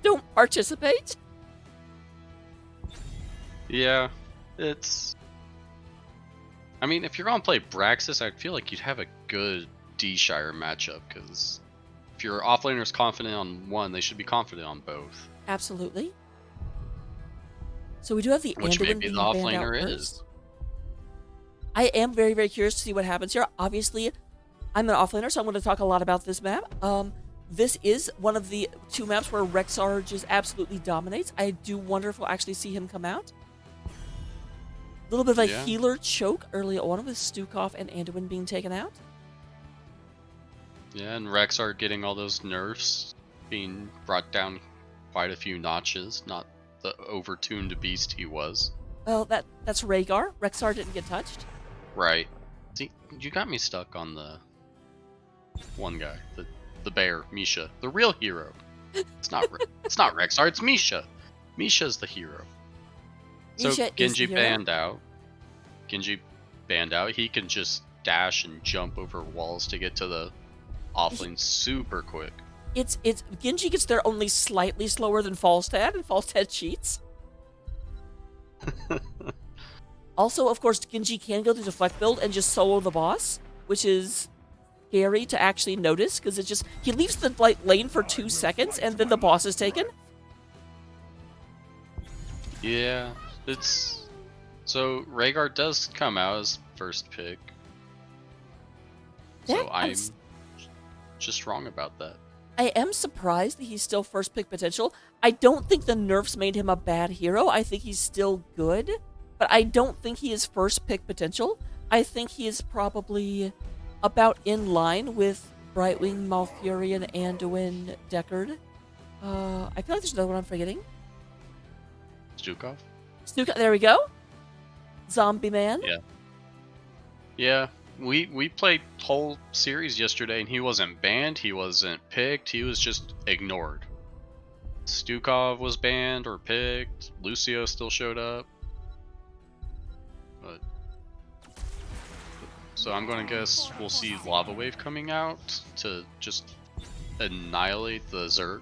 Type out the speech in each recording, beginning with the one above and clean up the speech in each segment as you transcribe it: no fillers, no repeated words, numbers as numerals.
don't participate. Yeah, it's... I mean, if you're gonna play Braxis, I feel like you'd have a good D-Shire matchup, because if your offlaner's confident on one, they should be confident on both. Absolutely. So we do have the Which Anduin maybe the being banned out offlaner first. is. I am very, very curious to see what happens here. Obviously, I'm an offlaner, so I'm going to talk a lot about this map. This is one of the two maps where Rexar just absolutely dominates. I do wonder if we'll actually see him come out. A little bit of a healer choke early on with Stukov and Anduin being taken out. Yeah, and Rexar getting all those nerfs, being brought down quite a few notches, not the overtuned beast he was. Well, that's Rhaegar. Rexar didn't get touched. Right. See, you got me stuck on the one guy, the bear, Misha, the real hero. It's not Rexar, it's Misha. Misha's the hero. So Misha Genji banned out. Genji banned out. He can just dash and jump over walls to get to the offlane super quick. It's Genji gets there only slightly slower than Falstad, and Falstad cheats. Also, of course, Genji can go to deflect build and just solo the boss, which is scary to actually notice, because it's just, he leaves the lane for 2 seconds, and then the boss is taken. Yeah, it's... So, Rhaegar does come out as first pick. So I'm just wrong about that. I am surprised that he's still first pick potential. I don't think the nerfs made him a bad hero. I think he's still good, but I don't think he is first pick potential. I think he is probably about in line with Brightwing, Malfurion, Anduin, Deckard. I feel like there's another one I'm forgetting. Stukov? There we go. Zombie Man. Yeah. Yeah. We played whole series yesterday, and he wasn't banned, he wasn't picked, he was just ignored. Stukov was banned or picked, Lucio still showed up. But so I'm gonna guess we'll see Lava Wave coming out to just annihilate the Zerg.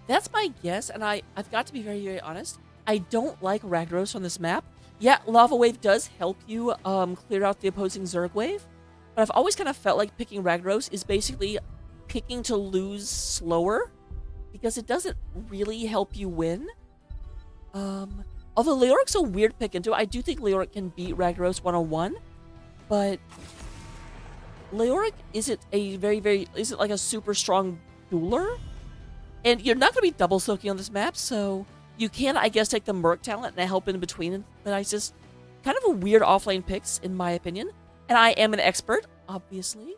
That's my guess, and I've got to be very, very honest. I don't like Ragnaros on this map. Yeah, Lava Wave does help you clear out the opposing Zerg wave, but I've always kind of felt like picking Ragnaros is basically picking to lose slower, because it doesn't really help you win. Although Leoric's a weird pick into it, I do think Leoric can beat Ragnaros 101, but Leoric isn't like a super strong dueler, and you're not going to be double soaking on this map, so you can, I guess, take the Merc talent and help in between, but I just kind of a weird offlane picks, in my opinion. And I am an expert, obviously.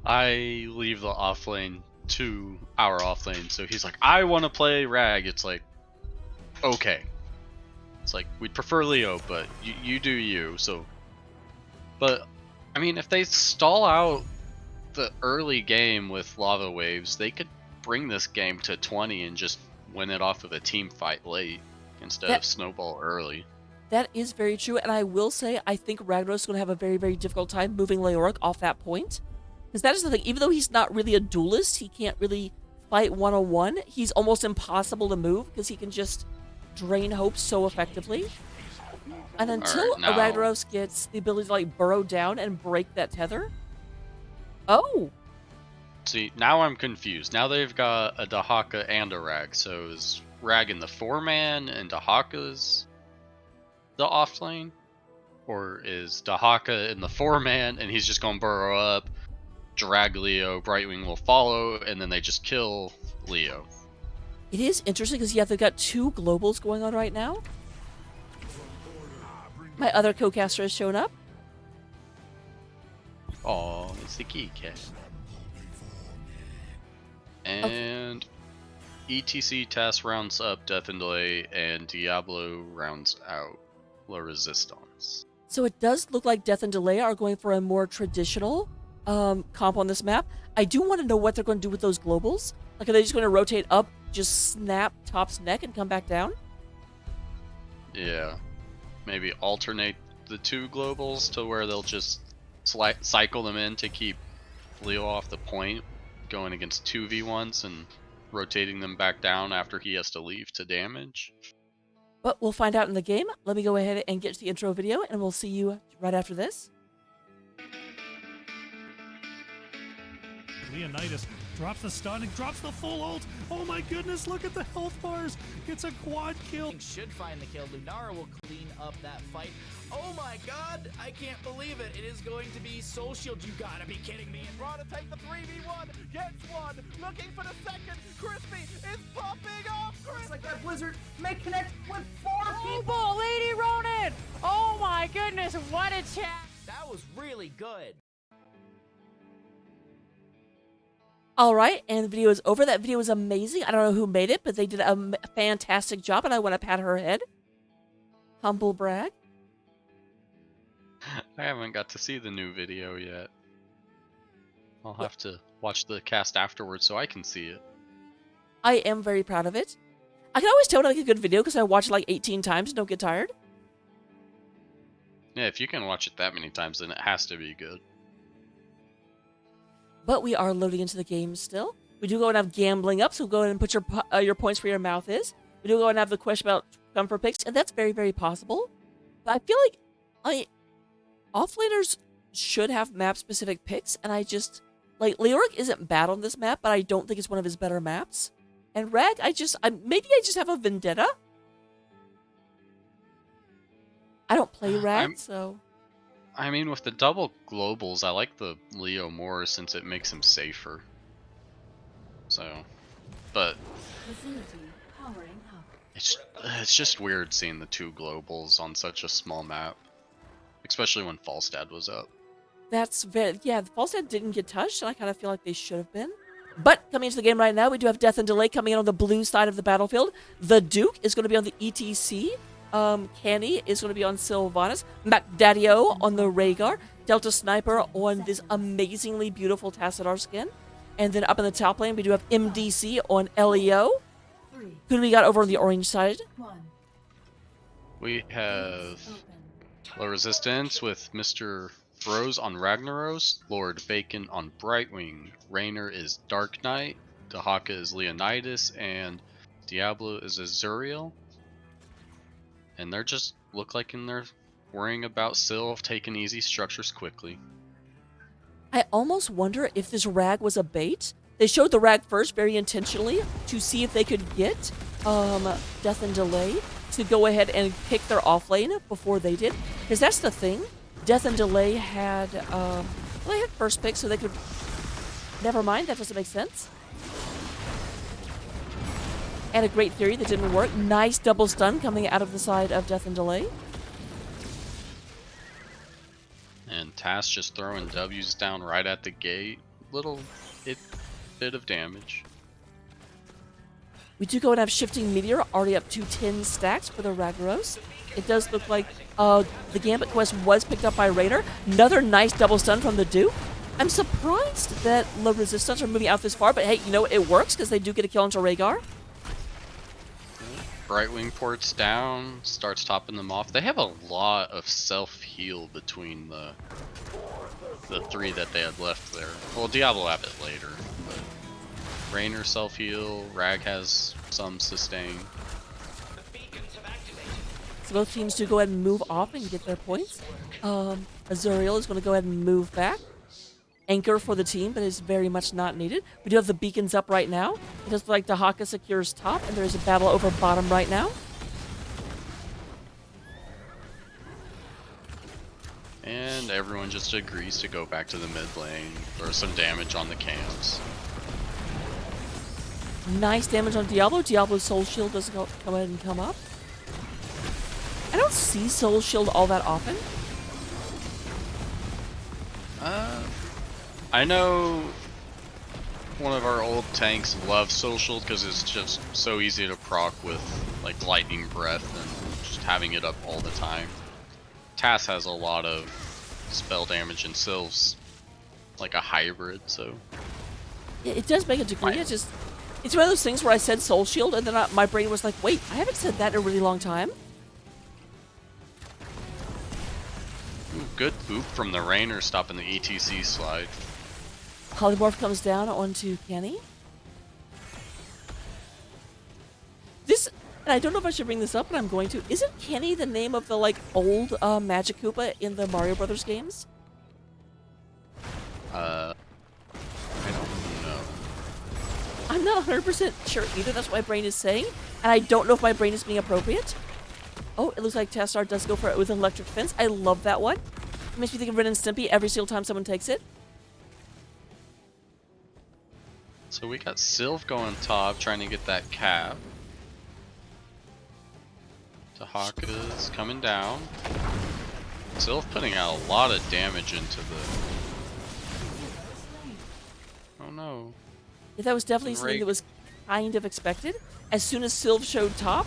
I leave the offlane to our offlane, so he's like, I want to play Rag. It's like, okay. It's like, we'd prefer Leo, but you do you, so. But, I mean, if they stall out the early game with Lava Waves, they could bring this game to 20 and just win it off of a team fight late instead of snowball early. That is very true, and I will say I think Ragnaros is going to have a very, very difficult time moving Leoric off that point. Because that is the thing, even though he's not really a duelist, he can't really fight one-on-one, he's almost impossible to move because he can just drain hope so effectively. And until Ragnaros gets the ability to like burrow down and break that tether... Oh! See, now I'm confused. Now they've got a Dahaka and a Rag, so is Rag in the 4-man and Dahaka's the offlane? Or is Dahaka in the 4-man and he's just gonna burrow up, drag Leo, Brightwing will follow, and then they just kill Leo? It is interesting because, yeah, they've got 2 globals going on right now. My other co-caster has shown up. Oh, it's the key cat. And ETC Task rounds up Death and Delay, and Diablo rounds out La Resistance. So it does look like Death and Delay are going for a more traditional comp on this map. I do want to know what they're going to do with those globals. Like, are they just going to rotate up, just snap Top's neck and come back down? Yeah. Maybe alternate the 2 globals to where they'll just cycle them in to keep Leo off the point. going against 2v1s and rotating them back down after he has to leave to damage. But we'll find out in the game. Let me go ahead and get to the intro video, and we'll see you right after this. Leonidas drops the stun and drops the full ult. Oh my goodness, look at the health bars. It's a quad kill. Should find the kill. Lunara will clean up that fight. Oh my god, I can't believe it. It is going to be Soul Shield. You gotta be kidding me. And Raw to take the 3v1. Gets one. Looking for the second. Crispy is popping off. Looks like that Blizzard may connect with 4 people. Ball, Lady Ronin! Oh my goodness, what a chat! That was really good. All right, and the video is over. That video was amazing. I don't know who made it, but they did a fantastic job, and I want to pat her head. Humble brag. I haven't got to see the new video yet. I'll have to watch the cast afterwards so I can see it. I am very proud of it. I can always tell when I make a good video because I watch it like 18 times and don't get tired. Yeah, if you can watch it that many times, then it has to be good. But we are loading into the game still. We do go and have gambling up, so go ahead and put your points where your mouth is. We do go and have the question about comfort picks, and that's very, very possible. But I feel like offlaners should have map-specific picks, and I just... Like, Leoric isn't bad on this map, but I don't think it's one of his better maps. And Rag, maybe I just have a vendetta? I don't play Rag, so... I mean, with the double globals, I like the Leo more since it makes him safer. So, but it's just weird seeing the 2 globals on such a small map, especially when Falstad was up. That's very... Yeah, Falstad didn't get touched, and I kind of feel like they should have been. But coming into the game right now, we do have Death and Delay coming in on the blue side of the battlefield. The Duke is going to be on the ETC. Canny is going to be on Sylvanas, MacDaddio on the Rhaegar, Delta Sniper on this amazingly beautiful Tassadar skin, and then up in the top lane we do have MDC on Leo. Who do we got over on the orange side? We have Low Resistance with Mr. Rose on Ragnaros, Lord Bacon on Brightwing, Raynor is Dark Knight, Dahaka is Leonidas, and Diablo is Azuriel. And they're just look like they're worrying about Sylv taking easy structures quickly. I almost wonder if this Rag was a bait. They showed the Rag first very intentionally to see if they could get Death and Delay to go ahead and pick their off lane before they did. Because that's the thing. Death and Delay had they had first pick, so they could... Never mind, that doesn't make sense. And a great theory that didn't work. Nice double stun coming out of the side of Death and Delay. And Tass just throwing W's down right at the gate. Little bit of damage. We do go and have Shifting Meteor already up to 10 stacks for the Ragnaros. It does look like the Gambit quest was picked up by Raynor. Another nice double stun from the Duke. I'm surprised that Low Resistance are moving out this far, but hey, you know, it works because they do get a kill onto Rhaegar. Brightwing ports down, starts topping them off. They have a lot of self-heal between the 3 that they had left there. Well, Diablo have it later, but Raynor self-heal, Rag has some sustain. So both teams do go ahead and move off and get their points. Azuriel is going to go ahead and move back. Anchor for the team, but is very much not needed. We do have the beacons up right now. It does look like Dahaka secures top, and there is a battle over bottom right now. And everyone just agrees to go back to the mid lane. Throw some damage on the camps. Nice damage on Diablo. Diablo's Soul Shield doesn't come ahead and come up. I don't see Soul Shield all that often. I know one of our old tanks loves Soul Shield because it's just so easy to proc with like Lightning Breath and just having it up all the time. Tass has a lot of spell damage and Sylv's like a hybrid, so... It does make a degree, it's one of those things where I said Soul Shield and then my brain was like, wait, I haven't said that in a really long time. Ooh, good boop from the Raynor stopping the ETC slide. Polymorph comes down onto Kenny. This, and I don't know if I should bring this up, but I'm going to. Isn't Kenny the name of the, like, old Magic Koopa in the Mario Brothers games? I don't know. I'm not 100% sure either. That's what my brain is saying. And I don't know if my brain is being appropriate. Oh, it looks like Tastar does go for it with an electric fence. I love that one. It makes me think of Ren and Stimpy every single time someone takes it. So we got Sylv going top, trying to get that cap. Tahaka's coming down. Sylv putting out a lot of damage into the... Oh no. Yeah, that was definitely And something Rake. that was kind of expected. As soon as Sylv showed top,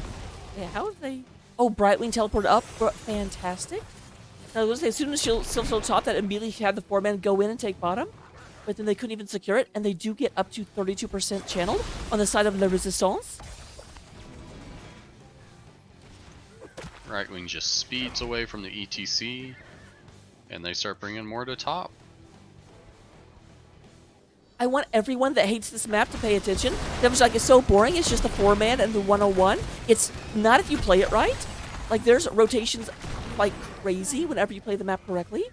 yeah, how did they... Oh, Brightwing teleported up. Fantastic. I was going to say, as soon as Sylv showed top, that immediately had the 4-man go in and take bottom. But then they couldn't even secure it, and they do get up to 32% channeled on the side of the Resistance. Right wing just speeds away from the ETC, and they start bringing more to top. I want everyone that hates this map to pay attention. That was like, it's so boring. It's just the 4-man and the 101. It's not if you play it right. Like, there's rotations like crazy whenever you play the map correctly.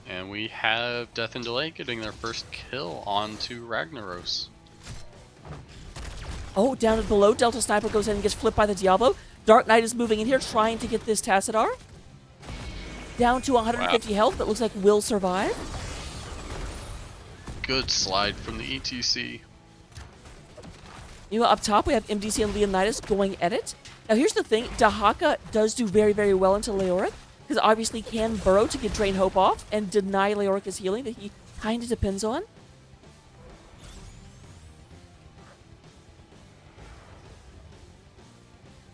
And we have Death and Delay getting their first kill onto Ragnaros. Oh, down at below, Delta Sniper goes in and gets flipped by the Diablo. Dark Knight is moving in here, trying to get this Tassadar. Down to 150 health, but looks like will survive. Good slide from the ETC. You know, up top, we have MDC and Leonidas going at it. Now, here's the thing. Dahaka does do very, very well into Leoric, because obviously can burrow to get Drain Hope off and deny Leoric his healing that he kind of depends on.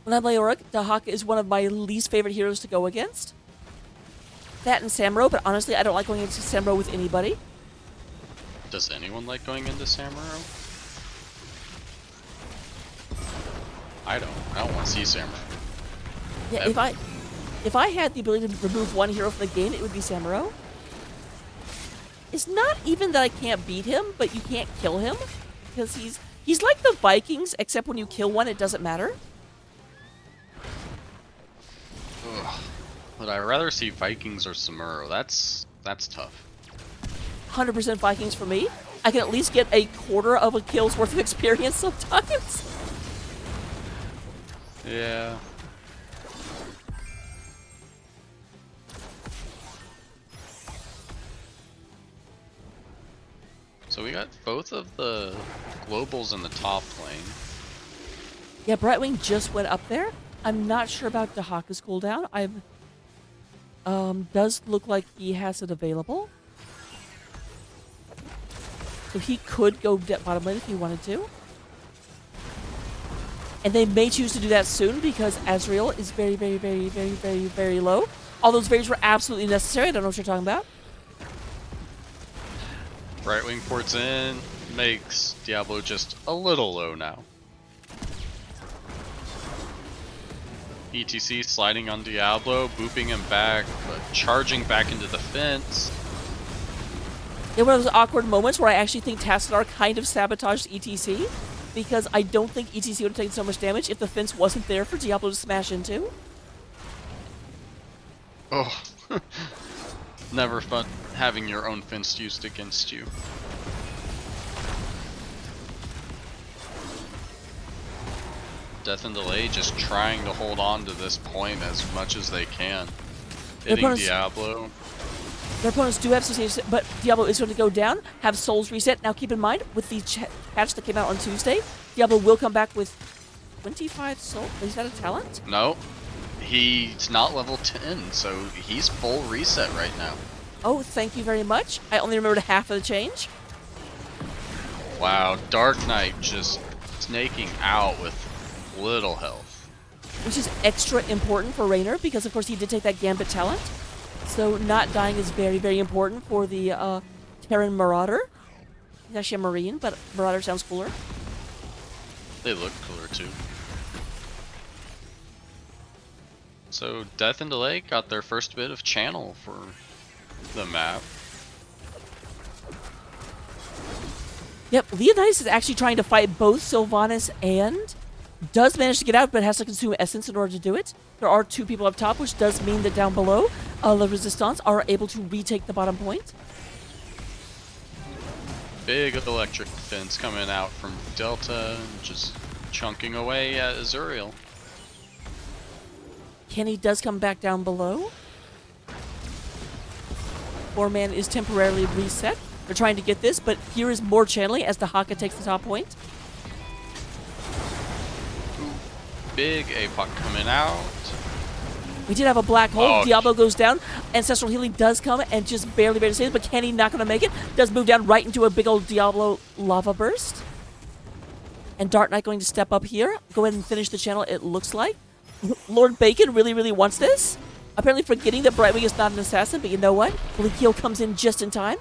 When I'm Leoric, Dahaka is one of my least favorite heroes to go against. That and Samuro, but honestly, I don't like going against Samuro with anybody. Does anyone like going into Samuro? I don't want to see Samuro. Yeah, Ever. if I had the ability to remove one hero from the game, it would be Samuro. It's not even that I can't beat him, but you can't kill him because he's like the Vikings, except when you kill one, it doesn't matter. Ugh. Would I rather see Vikings or Samuro? That's tough. 100% Vikings for me. I can at least get a quarter of a kill's worth of experience sometimes. Yeah. So we got both of the globals in the top lane. Yeah, Brightwing just went up there. I'm not sure about Dahaka's cooldown. Does look like he has it available. So he could go bottom lane if he wanted to. And they may choose to do that soon because Azrael is very, very, very, very, very, very low. All those berries were absolutely necessary. I don't know what you're talking about. Right wing ports in, makes Diablo just a little low now. ETC sliding on Diablo, booping him back, but charging back into the fence. In one of those awkward moments where I actually think Tassadar kind of sabotaged ETC because I don't think ETC would have taken so much damage if the fence wasn't there for Diablo to smash into. Oh, never fun having your own fence used against you. Death and Delay just trying to hold on to this point as much as they can. Hitting Diablo. Their opponents do have sustained, but Diablo is going to go down, have souls reset. Now keep in mind, with the patch that came out on Tuesday, Diablo will come back with 25 souls. Is that a talent? No, he's not level 10, so he's full reset right now. Oh, thank you very much. I only remembered half of the change. Wow, Dark Knight just snaking out with little health. Which is extra important for Raynor because, of course, he did take that Gambit talent. So not dying is very, very important for the Terran Marauder. He's actually a Marine, but Marauder sounds cooler. They look cooler too. So Death and Delay got their first bit of channel for the map. Yep, Leonidas is actually trying to fight both Sylvanas and does manage to get out, but has to consume essence in order to do it. There are 2 people up top, which does mean that down below, the Resistance are able to retake the bottom point. Big electric fence coming out from Delta, just chunking away at Azuriel. Kenny does come back down below. 4-man is temporarily reset. They're trying to get this, but here is more channeling as the Haka takes the top point. Big APOC coming out. We did have a black hole. Oh. Diablo goes down. Ancestral Healing does come and just barely saves, but Kenny not going to make it. Does move down right into a big old Diablo lava burst. And Dark Knight going to step up here. Go ahead and finish the channel, it looks like. Lord Bacon really wants this. Apparently forgetting that Brightwing is not an assassin, but you know what? Bleakeel comes in just in time.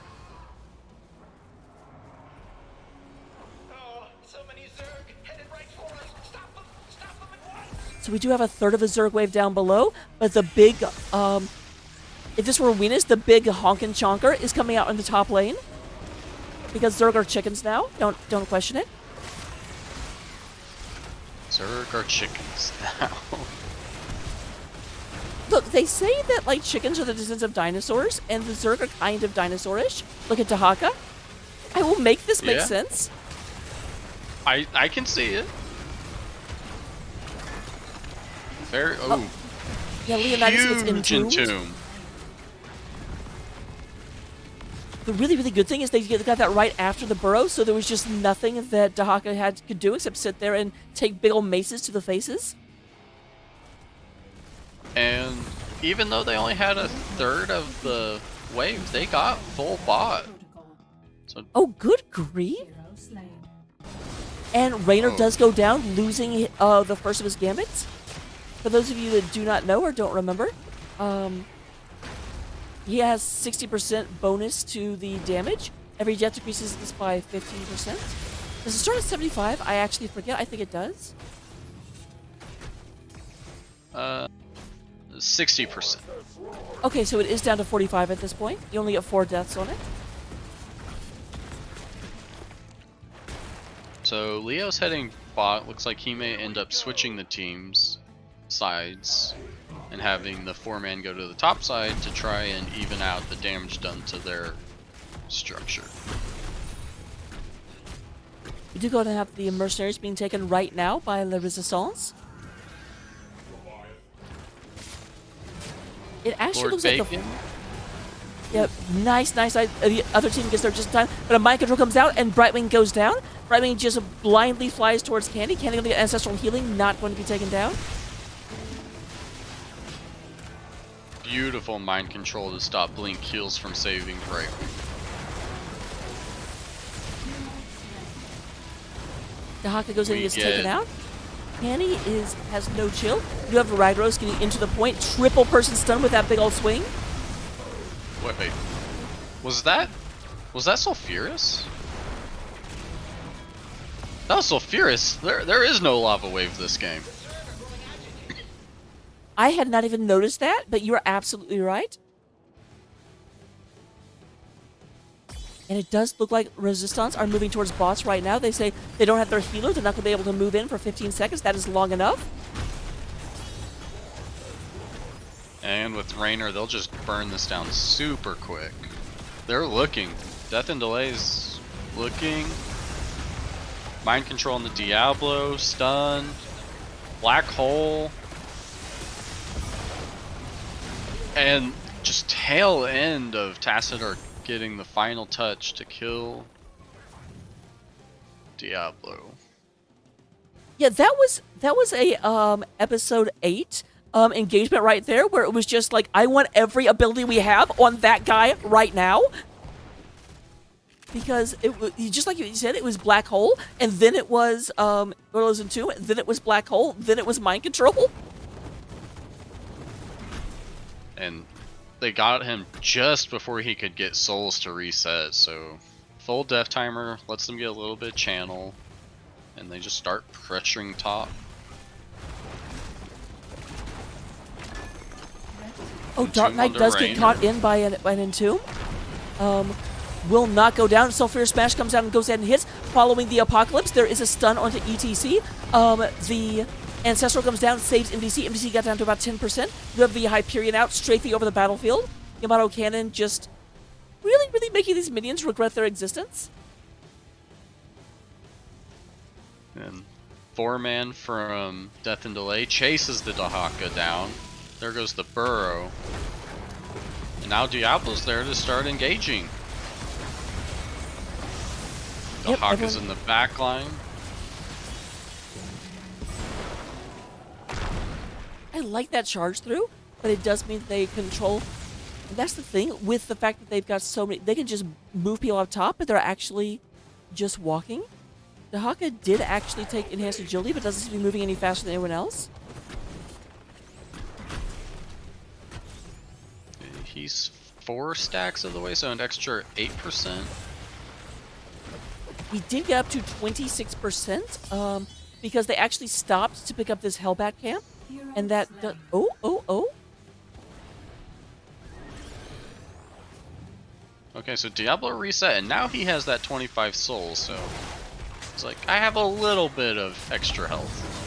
So we do have a third of a Zerg wave down below, but the big, if this were Venus, the big honkin' chonker is coming out in the top lane. Because Zerg are chickens now. Don't question it. Zerg are chickens now. Look, they say that, like, chickens are the descendants of dinosaurs, and the Zerg are kind of dinosaurish. Look at Dahaka. I will make this make sense. I can see it. Very, Yeah, Leonidas gets huge entombed. entomb. The really good thing is they got that right after the burrow, so there was just nothing that Dahaka could do except sit there and take big old maces to the faces. And even though they only had a third of the wave, they got full bot. So Oh, good grief. And Raynor does go down, losing the first of his gambits. For those of you that do not know or don't remember, he has 60% bonus to the damage. Every jet decreases this by 15%. Does it start at 75? I actually forget. I think it does. 60%. Okay, so it is down to 45 at this point. You only get 4 deaths on it. So Leo's heading bot. Looks like he may end up switching the teams sides and having the 4-man go to the top side to try and even out the damage done to their structure. We do go to have the mercenaries being taken right now by La Resistance. It actually Lord looks Bacon. like Yep, nice. The other team gets there just in time, but a mind control comes out and Brightwing goes down. Brightwing just blindly flies towards Candy. Candy going to get Ancestral Healing, not going to be taken down. Beautiful mind control to stop Blink Heals from saving Brightwing. Dahaka goes in and We gets get- taken out. Candy has no chill. You have Ragros getting into the point. Triple person stun with that big old swing. Wait. Was that Sulfurous? That was Sulfurous. There is no lava wave this game. I had not even noticed that, but you're absolutely right. And it does look like Resistance are moving towards bots right now. They say they don't have their healer. They're not going to be able to move in for 15 seconds. That is long enough. And with Raynor, they'll just burn this down super quick. They're looking. Death and Delays looking. Mind control on the Diablo. Stun. Black hole. And just tail end of Tassadar getting the final touch to kill Diablo. Yeah, that was a episode 8 engagement right there, where it was just like, I want every ability we have on that guy right now. Because it was just like you said, it was Black Hole, and then it was Gorillaz and 2, and then it was Black Hole, then it was Mind Control. And they got him just before he could get souls to reset, so full death timer lets them get a little bit of channel, and they just start pressuring top. Oh, Dark Entomb Knight under does get Raynor. caught in by an Entomb. will not go down. Sulfur Smash comes down and goes ahead and hits. Following the Apocalypse, there is a stun onto ETC. The Ancestral comes down, saves MDC. MDC got down to about 10%. You have the Hyperion out, strafing over the battlefield. Yamato Cannon just really, really making these minions regret their existence. And 4-man from Death and Delay chases the Dahaka down. There goes the Burrow. And now Diablo's there to start engaging. Yep, Dahaka's in the back line. I like that charge through, but it does mean they control. And that's the thing with the fact that they've got so many. They can just move people up top, but they're actually just walking. Dahaka did actually take enhanced agility, but doesn't seem to be moving any faster than anyone else. He's 4 stacks of the way, so an extra 8%. He did get up to 26%, because they actually stopped to pick up this Hellbat camp, and that. Oh. Okay, so Diablo reset, and now he has that 25 souls, so it's like, I have a little bit of extra health.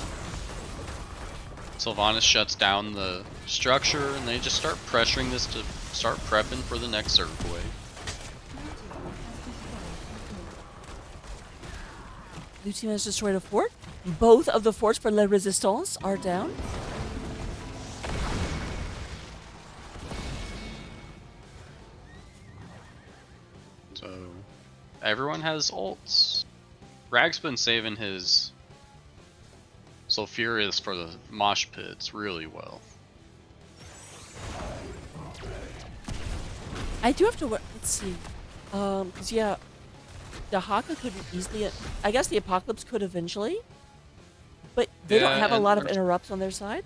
Sylvanas shuts down the structure, and they just start pressuring this to start prepping for the next Zerg wave. Blue team has destroyed a fort. Both of the forts for La Resistance are down. So, everyone has ults. Rag's been saving his Sulfurious for the mosh pits really well. I do have to. Let's see. Because yeah, Dahaka couldn't easily. I guess the Apocalypse could eventually, but they don't Yeah, have a and lot of there's- interrupts on their side.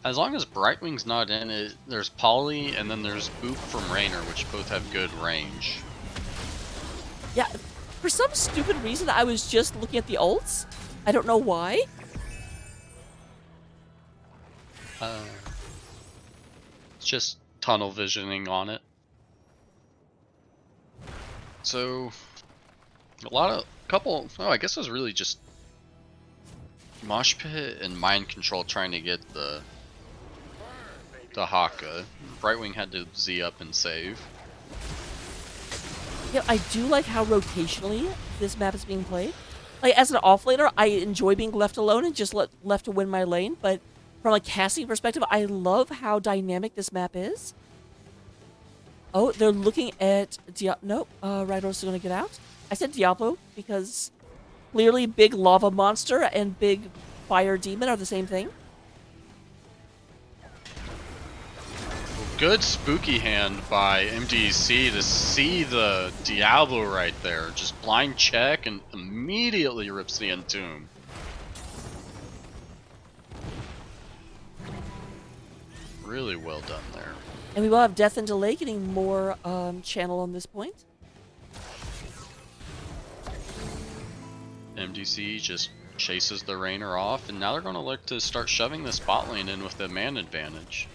As long as Brightwing's not in it, there's Polly and then there's Boop from Raynor, which both have good range. Yeah, for some stupid reason, I was just looking at the ults. I don't know why. It's just tunnel visioning on it. So, I guess it was really just Mosh Pit and Mind Control trying to get the Haka. Brightwing had to Z up and save. Yeah, I do like how rotationally this map is being played. Like, as an offlaner, I enjoy being left alone and just left to win my lane, but from a casting perspective, I love how dynamic this map is. Oh, they're looking at Nope, Rydo's gonna get out. I said Diablo because clearly big lava monster and big fire demon are the same thing. Good spooky hand by MDC to see the Diablo right there. Just blind check and immediately rips the Entomb. Really well done there. And we will have Death and Delay getting more channel on this point. MDC just chases the Raynor off, and now they're going to look to start shoving the spot lane in with the man advantage.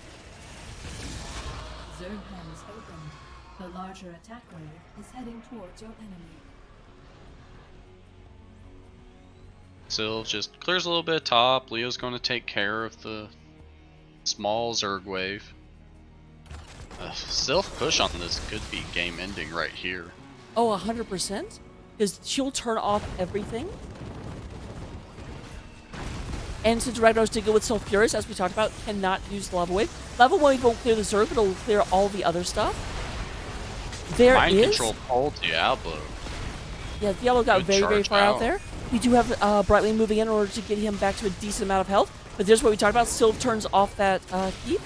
Zerg has opened. The larger attack wave is heading towards your enemy. Sylv just clears a little bit of top. Leo's going to take care of the small Zerg wave. Sylv push on this could be game ending right here. Oh, 100%? Because she'll turn off everything. And since Ragnaros did go with Sulfurious, as we talked about, cannot use Lava Wave. Lava Wave won't clear the Zerg, but it'll clear all the other stuff. Mind control pull Diablo. Yeah, Diablo got Good very, very charge far out out. there. We do have Brightwing moving in order to get him back to a decent amount of health. But there's what we talked about. Sylv turns off that keep.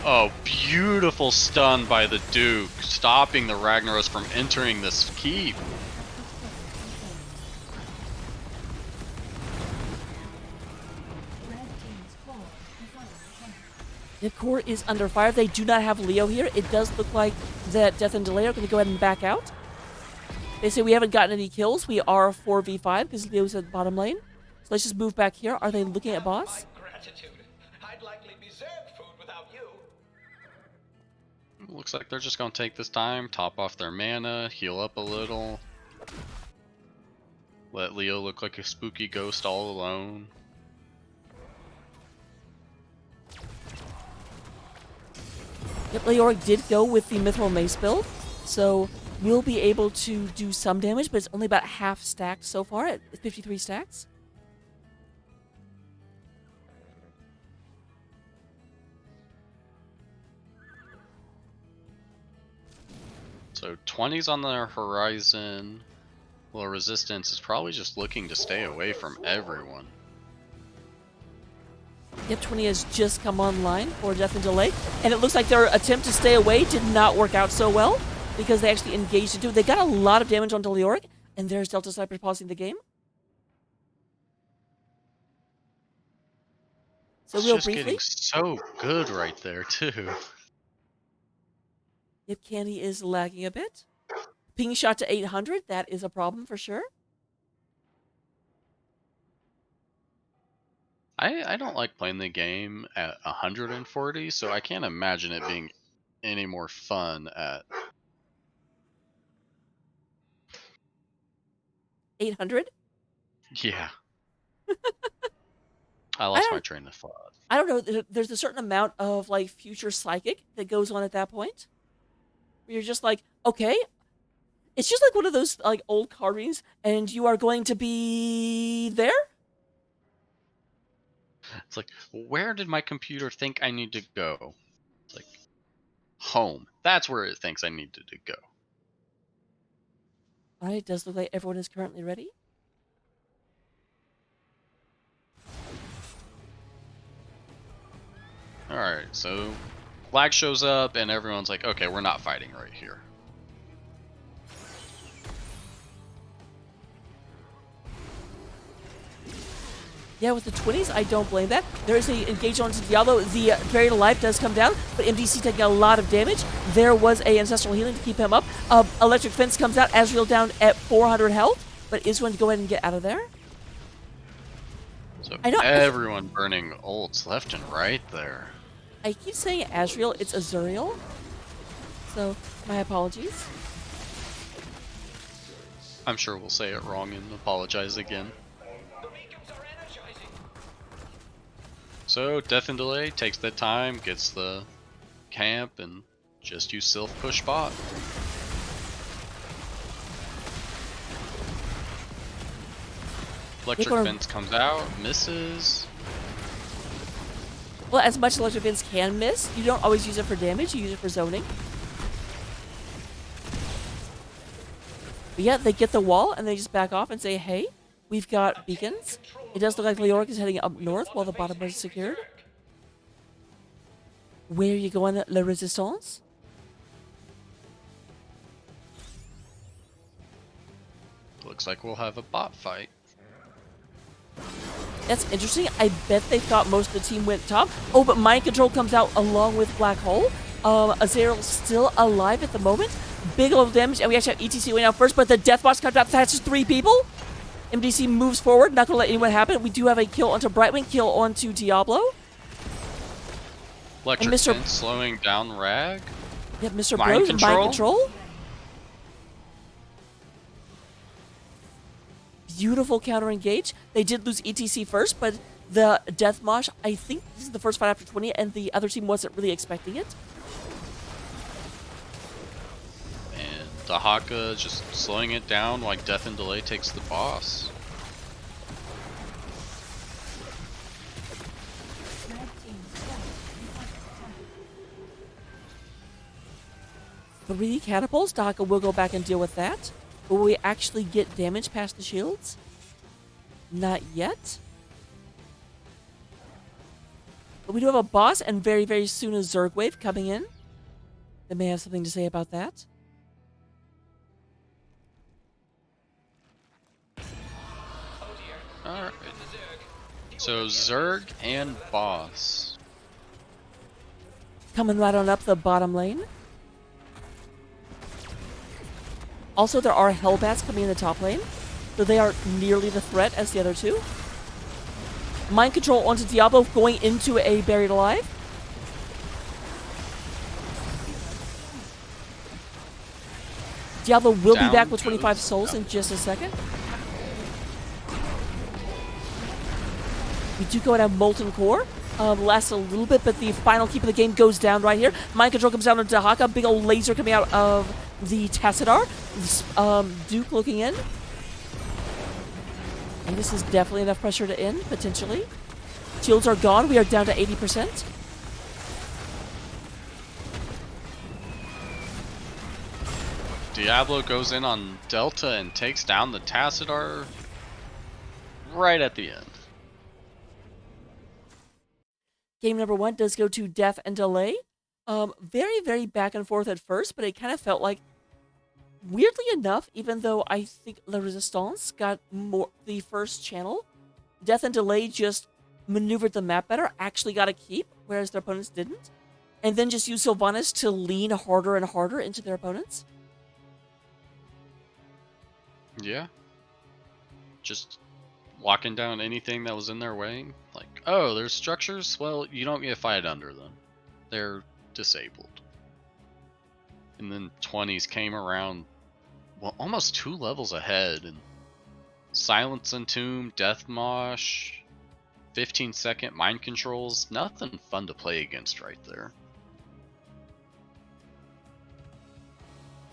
Oh, beautiful stun by the Duke, stopping the Ragnaros from entering this keep. Red team's core is under attack. The core is under fire. They do not have Leo here. It does look like that Death and Delay are going to go ahead and back out. They say we haven't gotten any kills. We are 4v5 because Leo's at the bottom lane. So let's just move back here. Are they looking at boss? Gratitude. I'd likely be Zerg food without you. Looks like they're just gonna take this time, top off their mana, heal up a little. Let Leo look like a spooky ghost all alone. Yep, Leoric did go with the Mithril Mace build, so we'll be able to do some damage, but it's only about half stacked so far at 53 stacks. So 20's on the horizon. Well, Resistance is probably just looking to stay away from everyone. Yep, 20 has just come online for Death and Delay, and it looks like their attempt to stay away did not work out so well because they actually engaged into it. They got a lot of damage onto Leoric, and there's Delta Sniper pausing the game. So It's real just briefly, getting so good right there too. yep, Candy is lagging a bit. Ping shot to 800, that is a problem for sure. I don't like playing the game at 140, so I can't imagine it being any more fun at 800? yeah. I lost my train of thought. I don't know. There's a certain amount of like future psychic that goes on at that point. Where you're just like, okay, it's just like one of those like old card readings, and you are going to be there. It's like, where did my computer think I need to go? It's like, home. That's where it thinks I needed to go. All right, it does look like everyone is currently ready. Alright, so Flag shows up and everyone's like, okay, we're not fighting right here. Yeah, with the 20s, I don't blame that. There is a engage onto Diablo. The Buried Alive does come down, but MDC taking a lot of damage. There was a Ancestral Healing to keep him up. Electric Fence comes out. Azrael down at 400 health, but is going to go ahead and get out of there. So I know- everyone burning ults left and right there. I keep saying Azrael, it's Azuriel. So, my apologies. I'm sure we'll say it wrong and apologize again. So Death and Delay takes the time, gets the camp, and just use self push bot. Electric Fence comes out, misses. Well, as much as Electric Fence can miss, you don't always use it for damage, you use it for zoning. But yeah, they get the wall, and they just back off and say, hey, we've got beacons. It does look like Leoric is heading up north while the bottom is secured. Where are you going, La Resistance? Looks like we'll have a bot fight. That's interesting. I bet they thought most of the team went top. Oh, but Mind Control comes out along with Black Hole. Azrael's still alive at the moment. Big level damage, and we actually have ETC going out first, but the Death Watch comes out, that's 3 people. MDC moves forward, not gonna let anyone happen. We do have a kill onto Brightwing, kill onto Diablo. Electric Mr. Fence slowing down Rag. Yep, Mr. Mind Bros, Control? Mind Control. Beautiful counter engage. They did lose ETC first, but the Death Mosh, I think this is the first fight after 20, and the other team wasn't really expecting it. And Dahaka just slowing it down while Death and Delay takes the boss. Red team attack. 3 catapults. Dahaka will go back and deal with that. But will we actually get damage past the shields? Not yet. But we do have a boss, and very, very soon a Zerg wave coming in. They may have something to say about that. Alright. So Zerg and boss. Coming right on up the bottom lane. Also, there are Hellbats coming in the top lane, so they are nearly the threat as the other two. Mind Control onto Diablo, going into a Buried Alive. Diablo will be Down back with goes 25 souls Diablo. in just a second. We do go and have Molten Core. Lasts a little bit, but the final keep of the game goes down right here. Mind Control comes down to Dahaka. Big old laser coming out of the Tassadar. Duke looking in. And this is definitely enough pressure to end, potentially. Shields are gone. We are down to 80%. Diablo goes in on Delta and takes down the Tassadar right at the end. Game number 1 does go to Death and Delay. Very, very back and forth at first, but it kind of felt like, weirdly enough, even though I think La Resistance got more the first channel, Death and Delay just maneuvered the map better, actually got a keep, whereas their opponents didn't, and then just used Sylvanas to lean harder and harder into their opponents. Yeah. Just walking down anything that was in their way. Like, oh, there's structures? Well, you don't get to fight under them. They're disabled. And then 20s came around, well, almost 2 levels ahead. And Silence Entomb, Death Mosh, 15-second mind controls. Nothing fun to play against right there.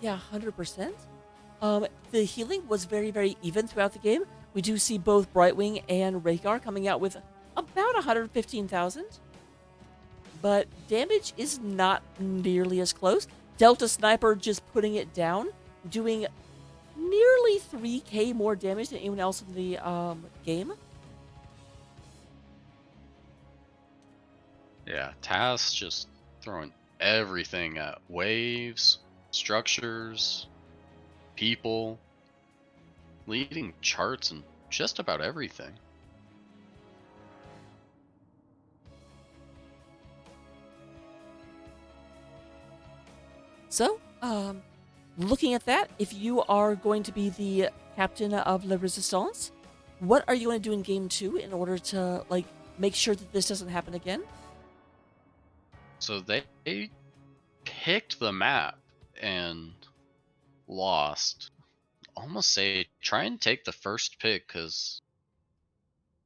Yeah, 100%. The healing was very, very even throughout the game. We do see both Brightwing and Rhaegar coming out with about 115,000. But damage is not nearly as close. Delta Sniper just putting it down, doing nearly 3k more damage than anyone else in the game. Yeah, Tass just throwing everything at waves, structures, people, leading charts and just about everything. So, looking at that, if you are going to be the captain of La Resistance, what are you going to do in game 2 in order to, like, make sure that this doesn't happen again? So they picked the map and lost. Almost say try and take the first pick, because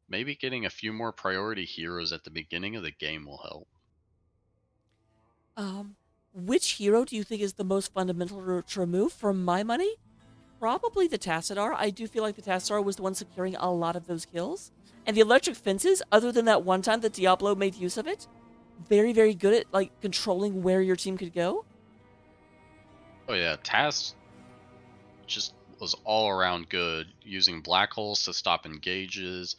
maybe getting a few more priority heroes at the beginning of the game will help. Which hero do you think is the most fundamental to remove? For my money, probably the Tassadar. I do feel like the Tassadar was the one securing a lot of those kills. And the electric fences, other than that one time that Diablo made use of it, very, very good at, like, controlling where your team could go. Oh yeah, Tass just was all around good, using black holes to stop engages,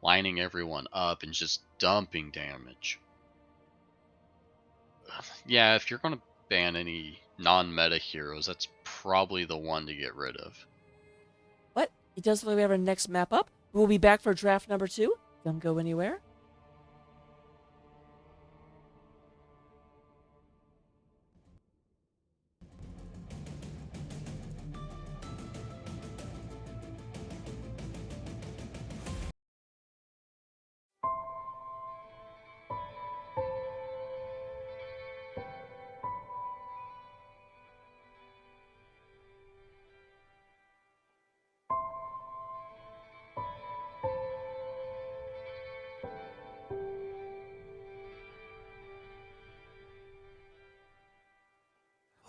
lining everyone up, and just dumping damage. Yeah, if you're going to ban any non-meta heroes, that's probably the one to get rid of. But it does look like we have our next map up. We'll be back for draft number 2. Don't go anywhere.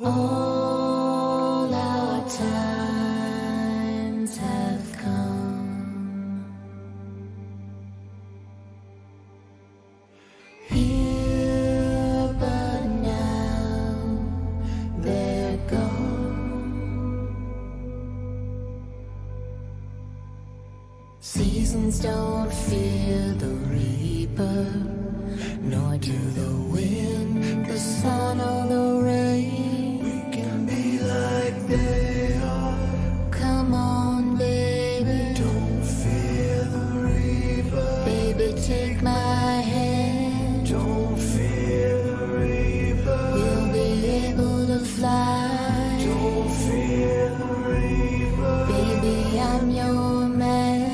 All our times have come. Here, but now they're gone. Seasons don't fear the reaper, nor do the wind, the sun, or the rain. They are. Come on, baby. Don't fear the reaper. Baby, take my hand. Don't fear the reaper. We'll be able to fly. Don't fear the reaper. Baby, I'm your man.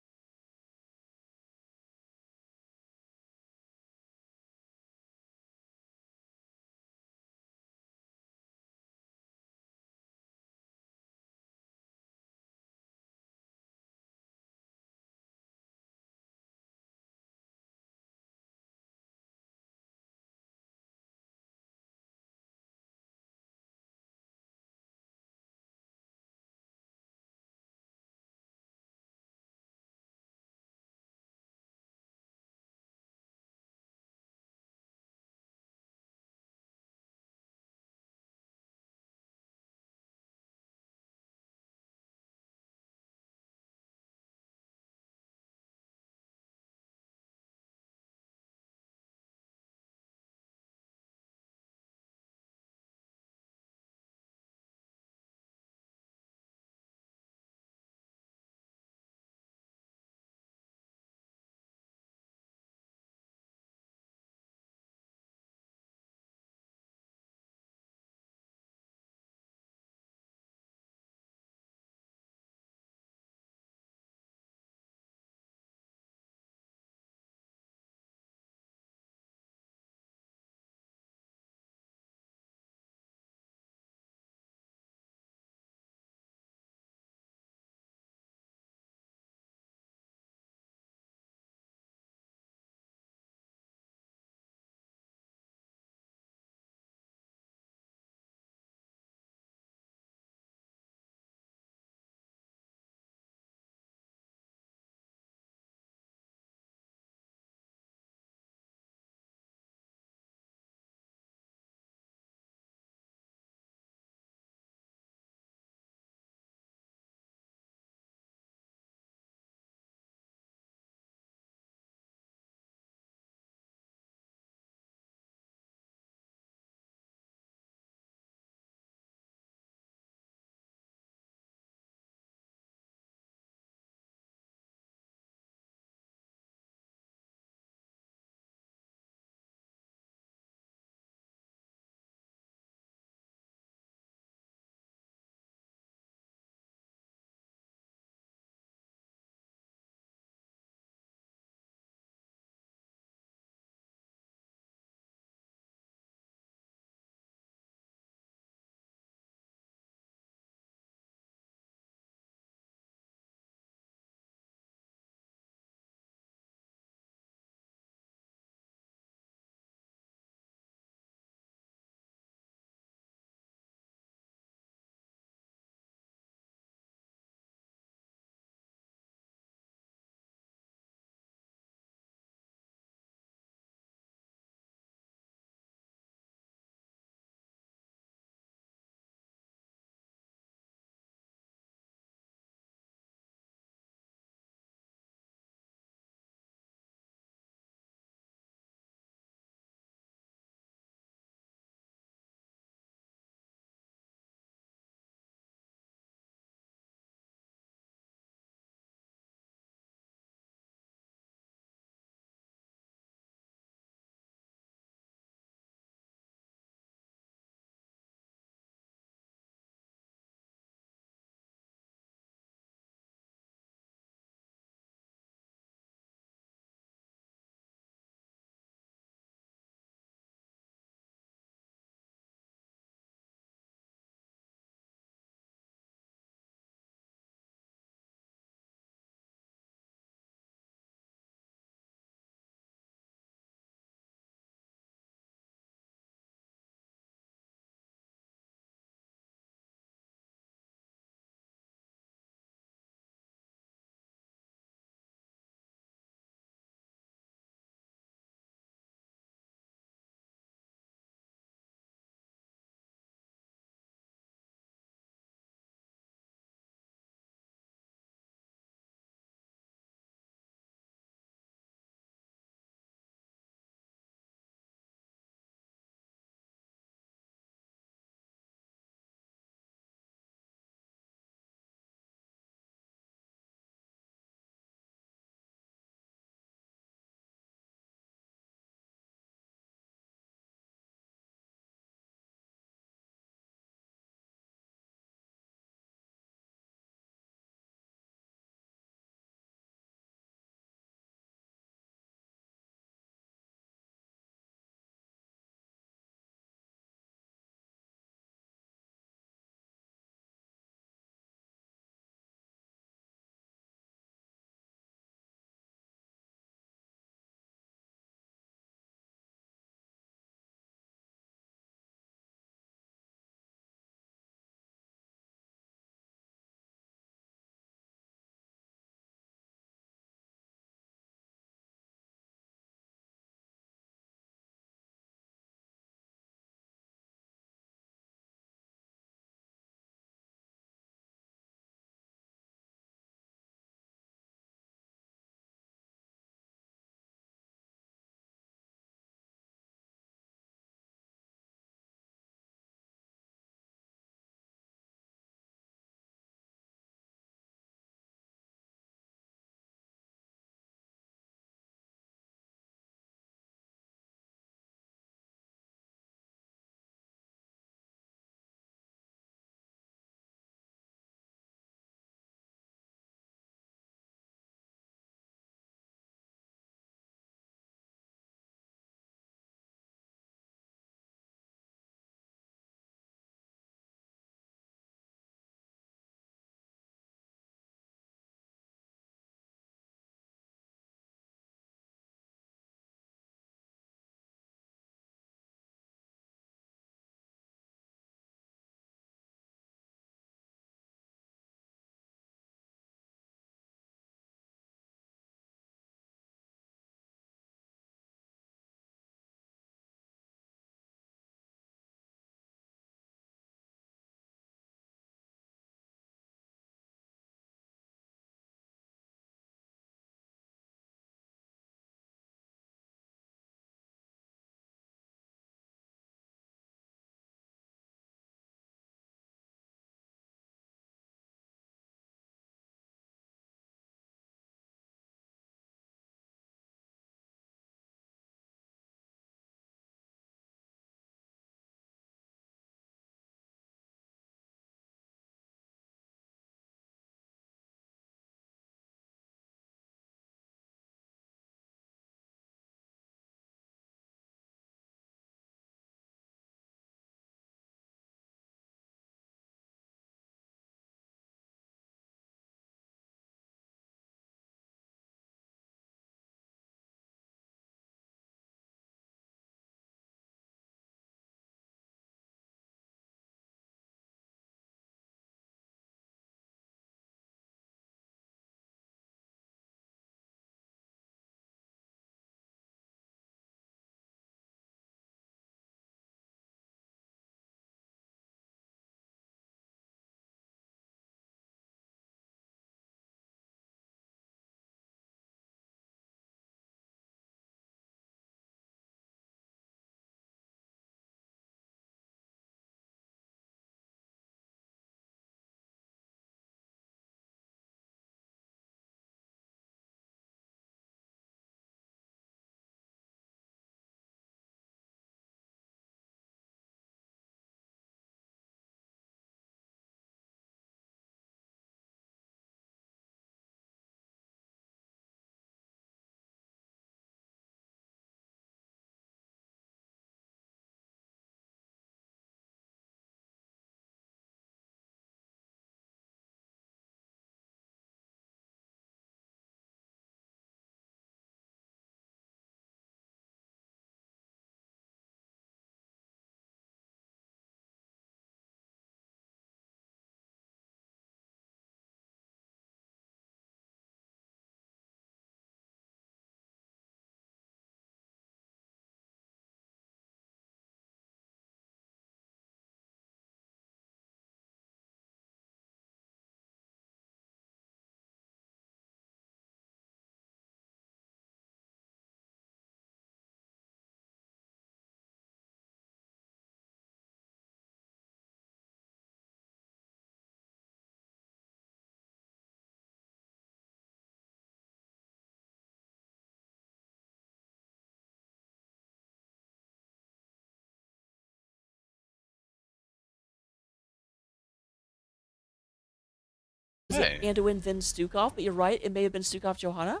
Was it Hey. Anduin then Stukov? But you're right, it may have been Stukov Johanna.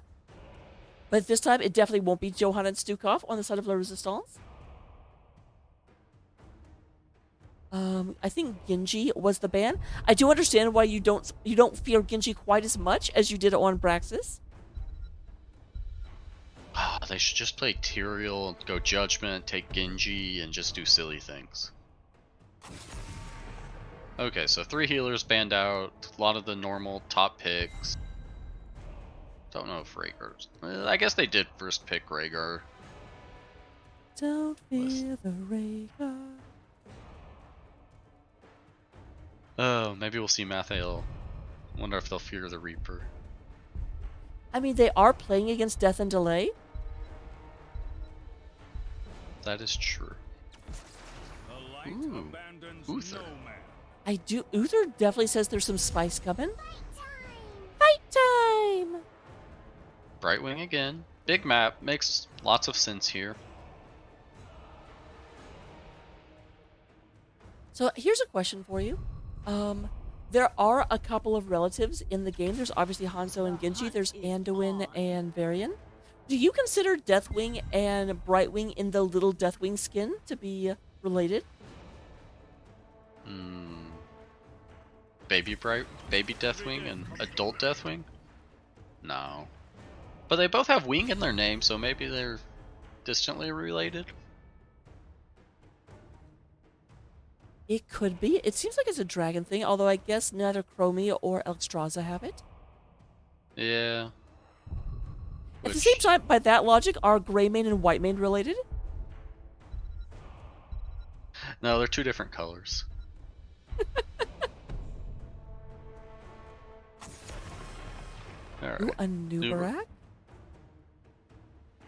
But this time, it definitely won't be Johanna and Stukov on the side of La Resistance. I think Genji was the ban. I do understand why you don't fear Genji quite as much as you did on Braxis. They should just play Tyrael, go Judgment, take Genji, and just do silly things. Okay, so 3 healers banned out, a lot of the normal top picks. Don't know if Rhaegar's... I guess they did first pick Rhaegar. Don't fear the Rhaegar. Oh, maybe we'll see Mathael. Wonder if they'll fear the Reaper. I mean, they are playing against Death and Delay. That is true. Ooh, Uther. Uther definitely says there's some spice coming. Fight time! Brightwing again. Big map, makes lots of sense here. So here's a question for you. There are a couple of relatives in the game. There's obviously Hanzo and Genji. There's Anduin and Varian. Do you consider Deathwing and Brightwing in the little Deathwing skin to be related? Baby Deathwing and adult Deathwing? No. But they both have wing in their name, so maybe they're distantly related? It could be. It seems like it's a dragon thing, although I guess neither Chromie or Elxstraza have it. Yeah. At the same time, by that logic, are Greymane and Whitemane related? No, they're 2 different colors. Alright. Ooh, a Nubarak?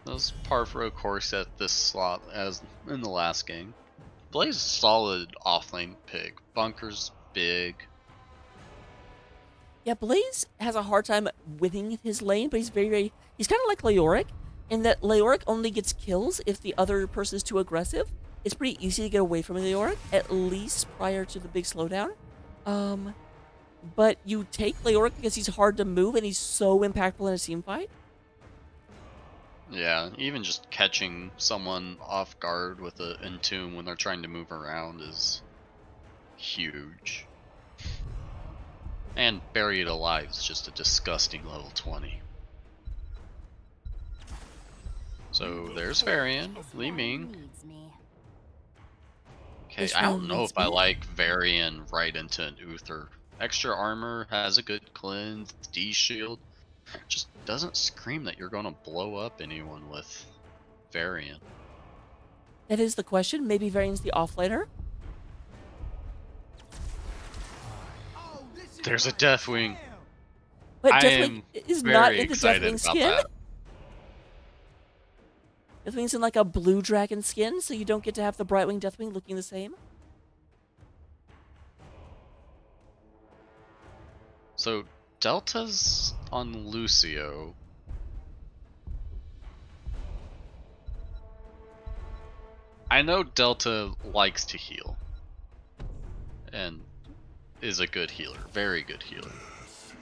Those Parfro course at this slot as in the last game. Blaze is solid offlane pick. Bunker's big. Yeah, Blaze has a hard time winning his lane, but he's he's kind of like Leoric, in that Leoric only gets kills if the other person is too aggressive. It's pretty easy to get away from Leoric, at least prior to the big slowdown. But you take Leoric because he's hard to move and he's so impactful in a team fight. Yeah, even just catching someone off guard with an Entomb when they're trying to move around is huge. And Buried Alive is just a disgusting level 20. So there's Varian, Li Ming. Okay, This I don't one know needs if I me. like Varian right into an Uther. Extra armor, has a good cleanse, D shield. Just doesn't scream that you're gonna blow up anyone with Varian. That is the question. Maybe Varian's the offlaner. There's a Deathwing. But I Deathwing am is not very in the excited Deathwing about skin. that. Deathwing's in like a blue dragon skin, so you don't get to have the Brightwing Deathwing looking the same. So Delta's on Lucio. I know Delta likes to heal. And is a good healer. Very good healer.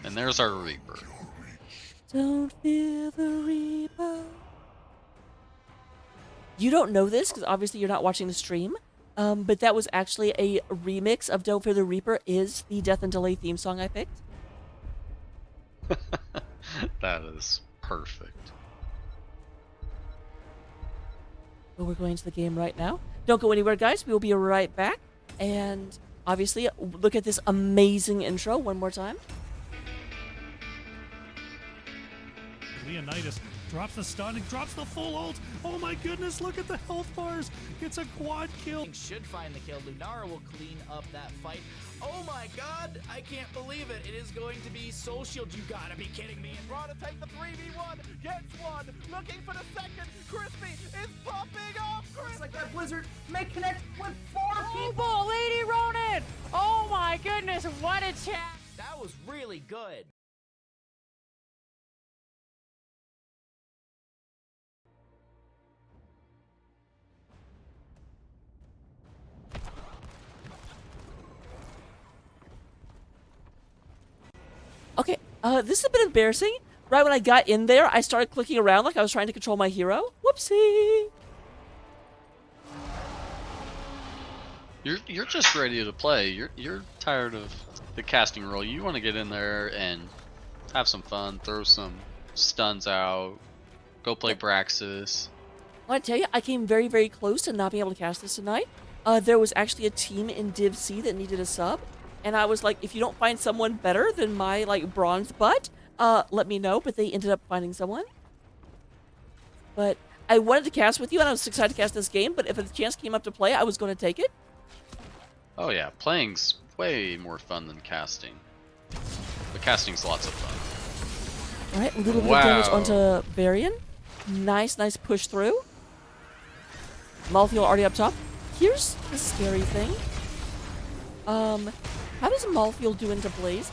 And there's our Reaper. Don't fear the Reaper. You don't know this because obviously you're not watching the stream, but that was actually a remix of Don't Fear the Reaper is the Death and Delay theme song I picked. That is perfect. Well, we're going to the game right now. Don't go anywhere, guys. We will be right back. And obviously, look at this amazing intro one more time. Leonidas drops the stun, drops the full ult. Oh my goodness, look at the health bars. It's a quad kill. Should find the kill. Lunara will clean up that fight. Oh my god, I can't believe it. It is going to be Soul Shield. You gotta be kidding me. And Raw to take the 3v1, gets one, looking for the second. Crispy is popping off. Looks like that Blizzard may connect with 4 people. Oh, Lady Ronin! Oh my goodness, what a chat! That was really good. Okay, this is a bit embarrassing. Right when I got in there, I started clicking around like I was trying to control my hero. Whoopsie! You're just ready to play. You're tired of the casting role. You want to get in there and have some fun, throw some stuns out, go play Braxis. I want to tell you, I came very, very close to not being able to cast this tonight. There was actually a team in Div C that needed a sub, and I was like, if you don't find someone better than my like bronze butt, let me know. But they ended up finding someone. But I wanted to cast with you, and I was excited to cast this game. But if a chance came up to play, I was going to take it. Oh yeah, playing's way more fun than casting. But casting's lots of fun. All right, a little bit of damage onto Varian. Nice, nice push through. Malthael already up top. Here's the scary thing. How does Malthael do into Blaze?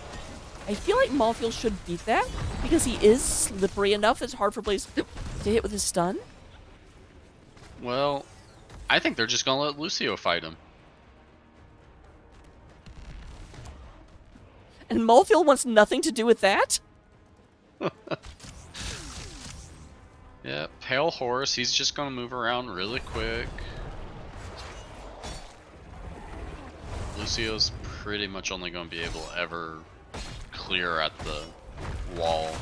I feel like Malthael should beat that because he is slippery enough. It's hard for Blaze to hit with his stun. Well, I think they're just gonna let Lucio fight him. And Malthael wants nothing to do with that? Yeah, Pale Horse, he's just gonna move around really quick. Lucio's pretty much only gonna be able to ever clear at the wall.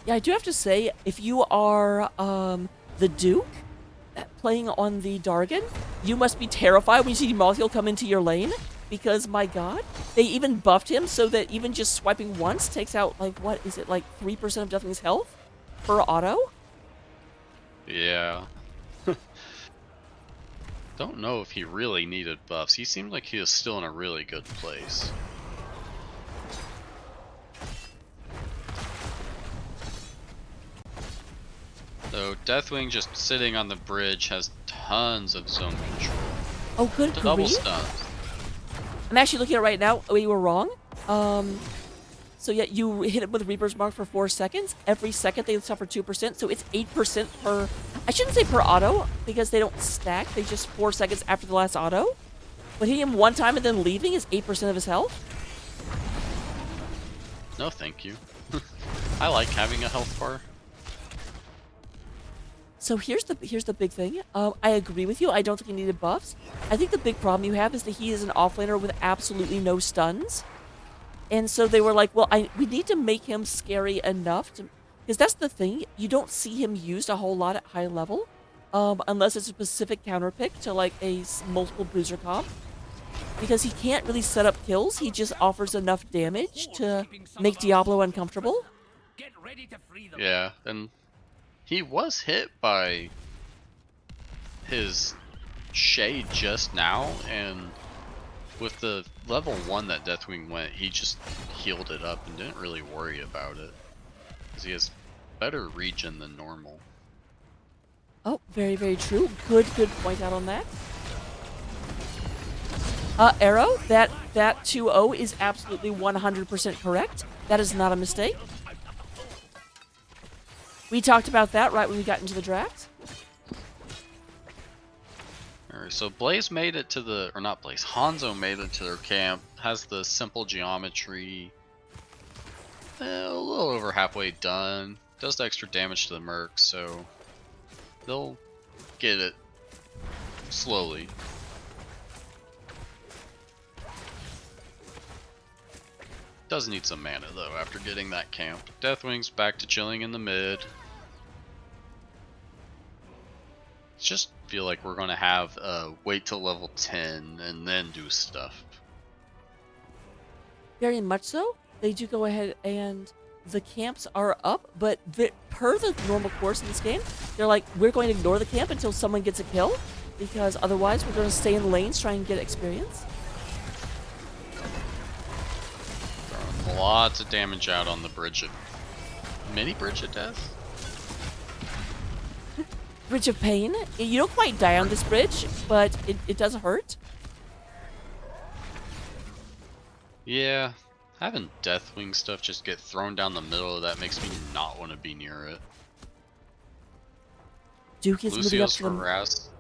Yeah, I do have to say, if you are the Duke playing on the Dargon, you must be terrified when you see Malthael come into your lane. Because, my god, they even buffed him so that even just swiping once takes out, like, what is it, like 3% of Deathwing's health per auto? Yeah. Don't know if he really needed buffs. He seemed like he was still in a really good place. So Deathwing just sitting on the bridge has tons of zone control. Oh, good Double grief. stuns. I'm actually looking at it right now. We were wrong. So yeah, you hit it with Reaper's Mark for 4 seconds. Every second they suffer 2%, so it's 8% per... I shouldn't say per auto, because they don't stack. They just 4 seconds after the last auto. But hitting him one time and then leaving is 8% of his health. No, thank you. I like having a health bar. So here's the big thing. I agree with you. I don't think he needed buffs. I think the big problem you have is that he is an offlaner with absolutely no stuns. And so they were like, well, we need to make him scary enough to... Because that's the thing. You don't see him used a whole lot at high level. Unless it's a specific counter pick to like a multiple bruiser comp. Because he can't really set up kills. He just offers enough damage to make Diablo uncomfortable. Yeah, and he was hit by his shade just now, and with the level 1 that Deathwing went, he just healed it up and didn't really worry about it. Because he has better regen than normal. Oh, very, very true. Good point out on that. Arrow, that 2-0 is absolutely 100% correct. That is not a mistake. We talked about that right when we got into the draft. Alright, so Blaze made it to the... or not Blaze, Hanzo made it to their camp. Has the simple geometry. A little over halfway done. Does the extra damage to the mercs, so... they'll get it slowly. Does need some mana though after getting that camp. Deathwing's back to chilling in the mid. Just feel like we're gonna have wait till level 10 and then do stuff. Very much so. They do go ahead and the camps are up, but per the normal course in this game, they're like, we're going to ignore the camp until someone gets a kill, because otherwise we're going to stay in lanes trying to get experience. Throwing lots of damage out on the bridge of... mini bridge of death? Bridge of Pain. You don't quite die on this bridge, but it does hurt. Yeah, having Deathwing stuff just get thrown down the middle of that makes me not want to be near it. Duke is moving up Lucio's to the... harassed.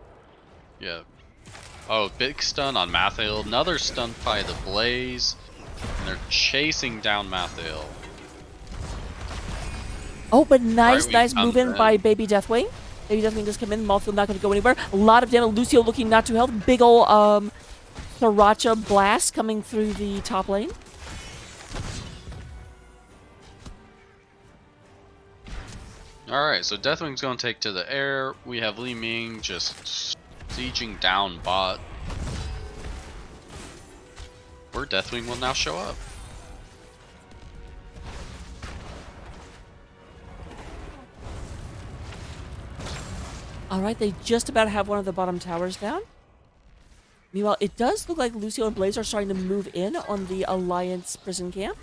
Yeah. Oh, big stun on Mathael. Another stun by the Blaze. they're chasing down Mathael. Oh, but nice, we nice come move in in. by Baby Deathwing. Baby Deathwing just come in. Malfield not going to go anywhere. A lot of damage. Lucio looking not too healthy. Big ol' Sriracha blast coming through the top lane. Alright, so Deathwing's gonna take to the air. We have Li Ming just sieging down bot. Where Deathwing will now show up. Alright, they just about have one of the bottom towers down. Meanwhile, it does look like Lucio and Blaze are starting to move in on the Alliance prison camp.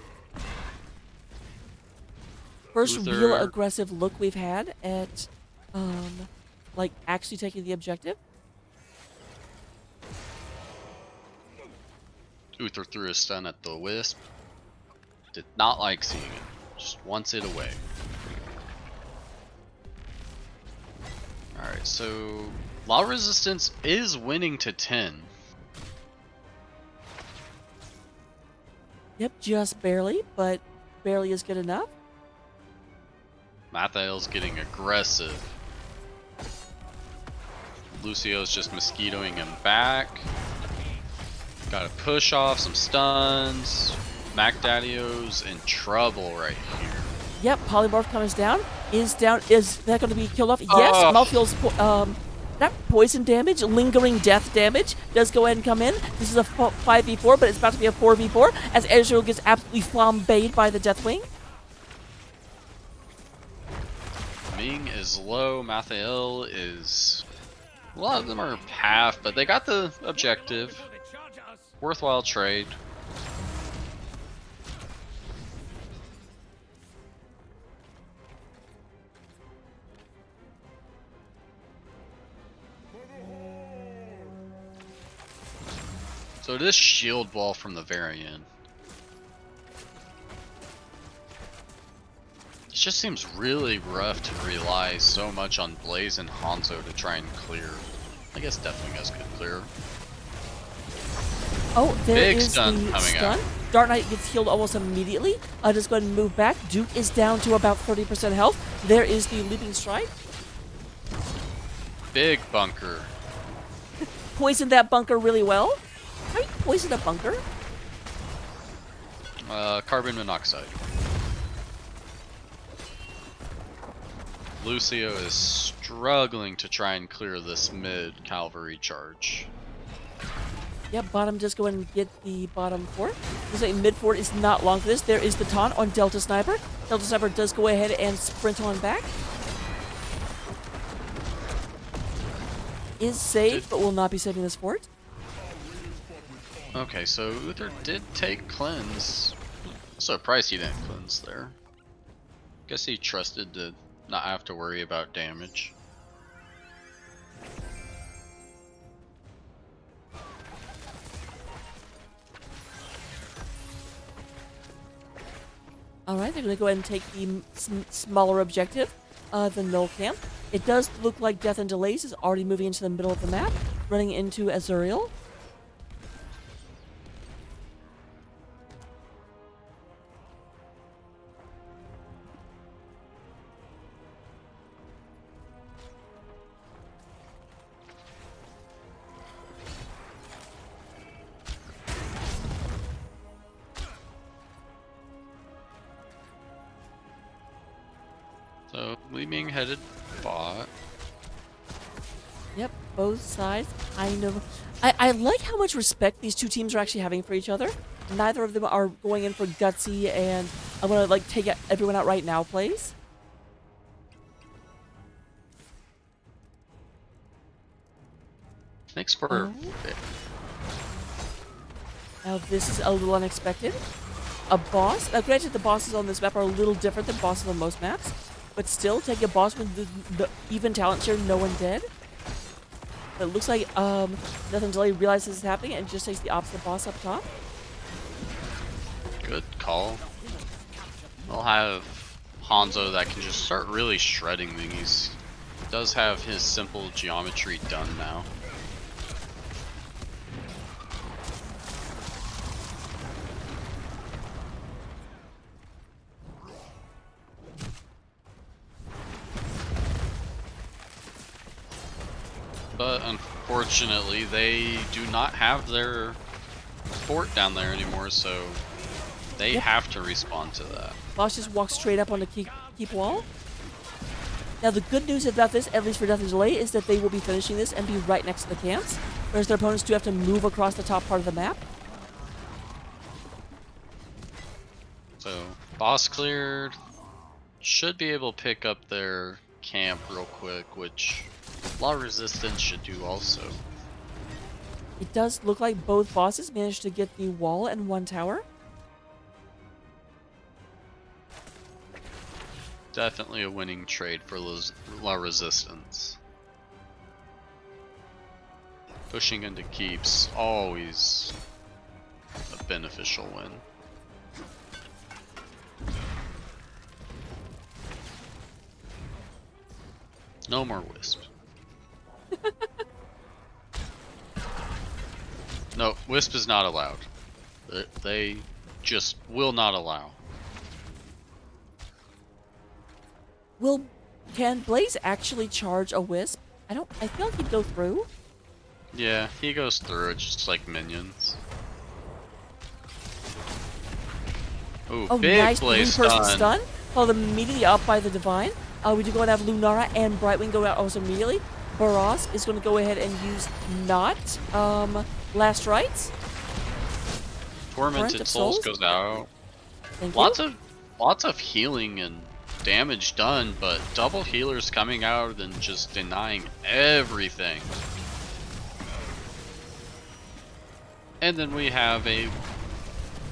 First Uther. real aggressive look we've had at, like, actually taking the objective. Uther threw a stun at the Wisp. Did not like seeing it. Just wants it away. Alright, so Law Resistance is winning to 10. Yep, just barely, but barely is good enough. Mathael's getting aggressive. Lucio's just mosquitoing him back. Gotta push off some stuns. Mac Daddy-O's in trouble right here. Yep, Polymorph comes down. Is down. Is that going to be killed off? Yes, Oh. Malfield's not poison damage, lingering death damage does go ahead and come in. This is a 5v4, but it's about to be a 4v4 as Ezreal gets absolutely flambéed by the Deathwing. Ming is low. Mathael is... A lot of them are half, but they got the objective. Worthwhile trade. So this shield wall from the very end. It just seems really rough to rely so much on Blaze and Hanzo to try and clear. I guess definitely has good clear. Oh, there Big is stun the coming stun. out. Dark Knight gets healed almost immediately. Just go ahead and move back. Duke is down to about 30% health. There is the Leaping Strike. Big bunker. Poisoned that bunker really well. How do you poison a bunker? Carbon monoxide. Lucio is struggling to try and clear this mid cavalry charge. Yep, bottom just go ahead and get the bottom fort. Looks like mid fort is not long for this. There is the taunt on Delta Sniper. Delta Sniper does go ahead and sprint on back. Is saved, but will not be saving this fort. Okay, so Uther did take cleanse. Surprised he didn't cleanse there. Guess he trusted to not have to worry about damage. Alright, they're going to go ahead and take the smaller objective, the Null Camp. It does look like Death and Delays is already moving into the middle of the map, running into Azuriel. So, Li Ming headed bot. Yep, both sides kind of... I like how much respect these two teams are actually having for each other. Neither of them are going in for gutsy and I'm gonna like take everyone out right now plays. Thanks for... Oh. Now this is a little unexpected. A boss. Now granted the bosses on this map are a little different than bosses on most maps. But still, take a boss with the even talent share, no one dead. But it looks like Nothing Delay realizes this is happening and just takes the opposite boss up top. Good call. We'll have Hanzo that can just start really shredding these. He does have his simple geometry done now. But unfortunately, they do not have their fort down there anymore, so they have to respond to that. Boss just walks straight up on the keep wall. Now, the good news about this, at least for Death and Delay, is that they will be finishing this and be right next to the camps, whereas their opponents do have to move across the top part of the map. So, boss cleared. Should be able to pick up their camp real quick, which Law Resistance should do also. It does look like both bosses managed to get the wall and one tower. Definitely a winning trade for La Resistance. Pushing into keeps, always a beneficial win. No more Wisp. No, Wisp is not allowed. They just will not allow. Can Blaze actually charge a Wisp? I feel like he'd go through. Yeah, he goes through it just like minions. Ooh, Oh, big nice Blaze three-person stun. stun. Followed immediately up by the Divine. We do go and have Lunara and Brightwing go out also immediately. Baras is going to go ahead and use not Last Rites. Tormented Souls goes out. Thank Lots you. of healing and damage done, but double healers coming out and just denying everything. And then we have a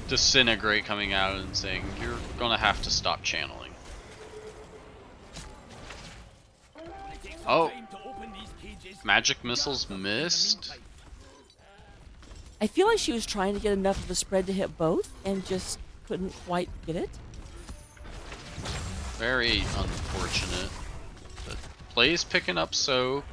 Disintegrate coming out and saying, you're gonna have to stop channeling. Oh, magic missiles missed. I feel like she was trying to get enough of the spread to hit both and just couldn't quite get it. Very unfortunate. But Blaze picking up Soak.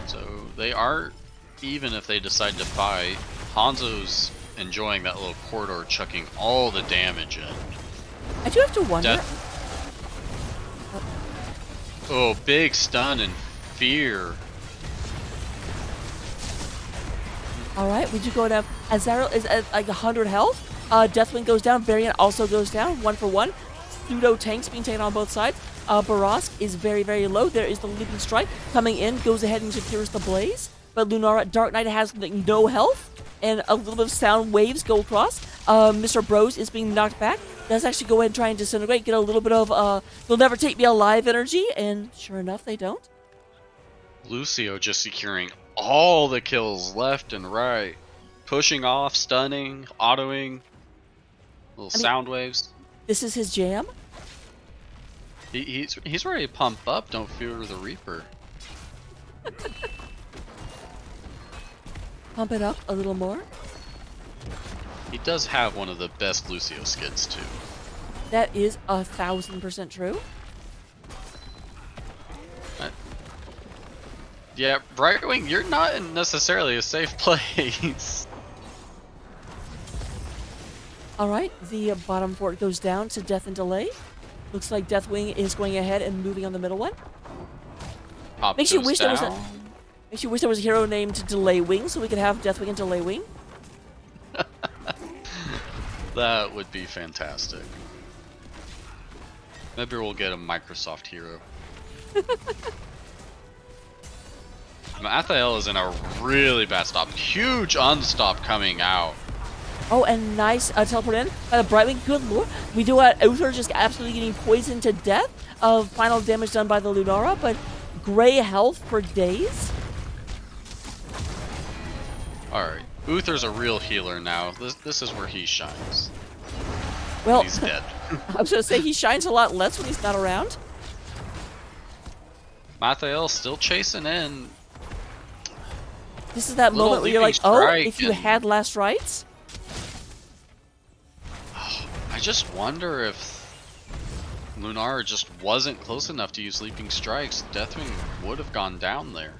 So they are, even if they decide to fight, Hanzo's enjoying that little corridor, chucking all the damage in. I do have to wonder. Oh, big stun and fear. All right, we do go to Azarael is at like 100 health. Deathwing goes down. Variant also goes down. 1 for 1. Pseudo tanks being taken on both sides. Barask is very, very low. There is the Leaping Strike coming in. Goes ahead and secures the Blaze. But Lunara, Dark Knight has like, no health. And a little bit of sound waves go across. Mr. Bros is being knocked back. Does actually go ahead and try and disintegrate. Get a little bit of, they'll never take me alive energy. And sure enough, they don't. Lucio just securing all the kills left and right. Pushing off, stunning, autoing. Little sound waves. This is his jam. He's ready to pump up. Don't fear the Reaper. Pump it up a little more. He does have one of the best Lucio skits too. That is 1000% true. Yeah, Brightwing, you're not in necessarily a safe place. All right, the bottom fort goes down to Death and Delay. Looks like Deathwing is going ahead and moving on the middle one. Pop Makes you goes wish down. there was a hero named Delay Wing, so we could have Deathwing and Delay Wing. That would be fantastic. Maybe we'll get a Microsoft hero. Mathael is in a really bad stop. Huge unstop coming out. Oh, and nice teleport in by the Brightwing. Good lord. We do Uther just absolutely getting poisoned to death. Final damage done by the Lunara, but gray health for days. Alright, Uther's a real healer now. This is where he shines. Well, He's dead. I was going to say he shines a lot less when he's not around. Mathael still chasing in. This is that Little moment where you're like, leaping oh, strike if you and- had Last Rites. I just wonder if Lunar just wasn't close enough to use Leaping Strikes. Deathwing would have gone down there.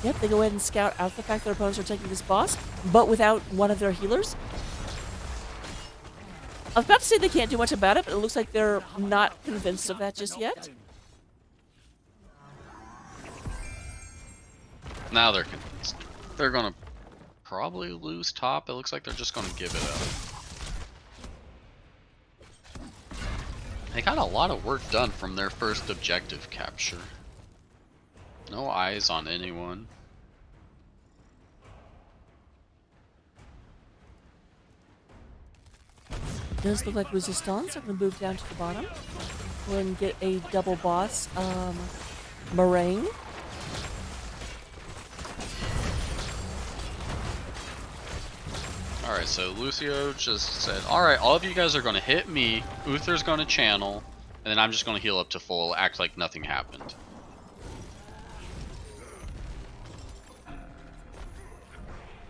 Yep, they go ahead and scout out the fact that their opponents are taking this boss, but without one of their healers. I was about to say they can't do much about it, but it looks like they're not convinced of that just yet. Now they're convinced. They're gonna probably lose top. It looks like they're just gonna give it up. They got a lot of work done from their first objective capture. No eyes on anyone. It does look like Resistance are going to move down to the bottom. Go ahead and get a double boss meringue. Alright, so Lucio just said, alright, all of you guys are going to hit me, Uther's going to channel, and then I'm just going to heal up to full, act like nothing happened.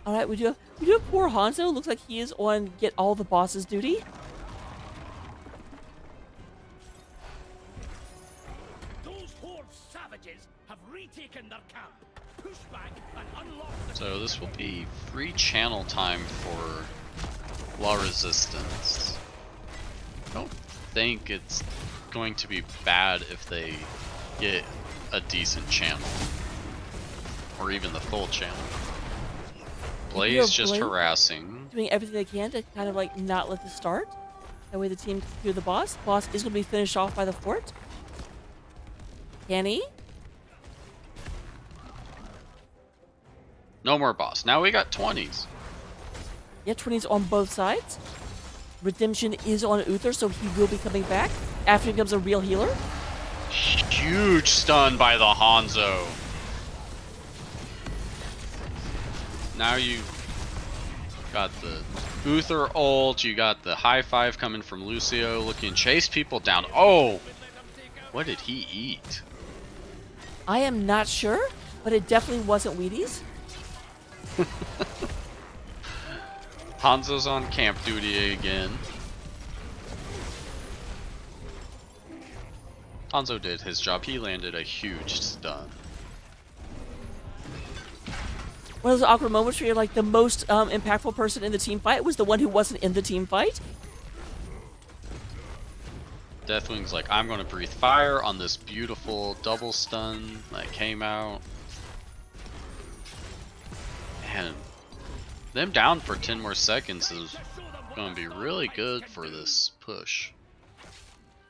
Alright, we do have poor Hanzo. Looks like he is on get all the bosses duty. Those horde savages have retaken their camp. Push back and unlock the So this will be free channel time for La Resistance. I don't think it's going to be bad if they get a decent channel. Or even the full channel. Blaze just Blaze harassing. doing everything they can to kind of like not let this start. That way the team can clear the boss. Boss is going to be finished off by the fort. Can he? No more boss. Now we got 20s. Yeah, 20s on both sides. Redemption is on Uther, so he will be coming back after he becomes a real healer. Huge stun by the Hanzo. Now you got the Uther ult, you got the high five coming from Lucio, looking chase people down. Oh! What did he eat? I am not sure, but it definitely wasn't Wheaties. Hanzo's on camp duty again. Hanzo did his job. He landed a huge stun. One of those awkward moments where you're like the most impactful person in the team fight was the one who wasn't in the team fight. Deathwing's like, I'm gonna breathe fire on this beautiful double stun that came out. And them down for 10 more seconds is gonna be really good for this push.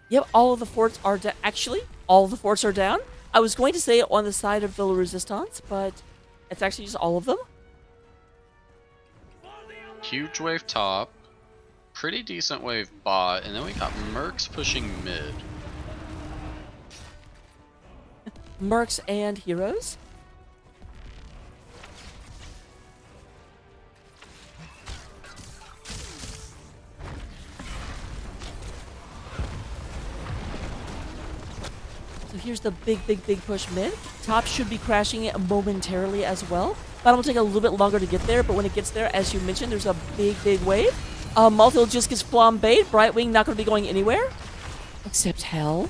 Yep, all of the forts are down. Actually, all of the forts are down. I was going to say on the side of the Resistance, but it's actually just all of them. Huge wave top, pretty decent wave bot, and then we got Mercs pushing mid. Mercs and heroes. So here's the big push mid. Top should be crashing it momentarily as well. That'll take a little bit longer to get there, but when it gets there, as you mentioned, there's a big wave. Malthil just gets flambéed. Brightwing not going to be going anywhere. Except hell.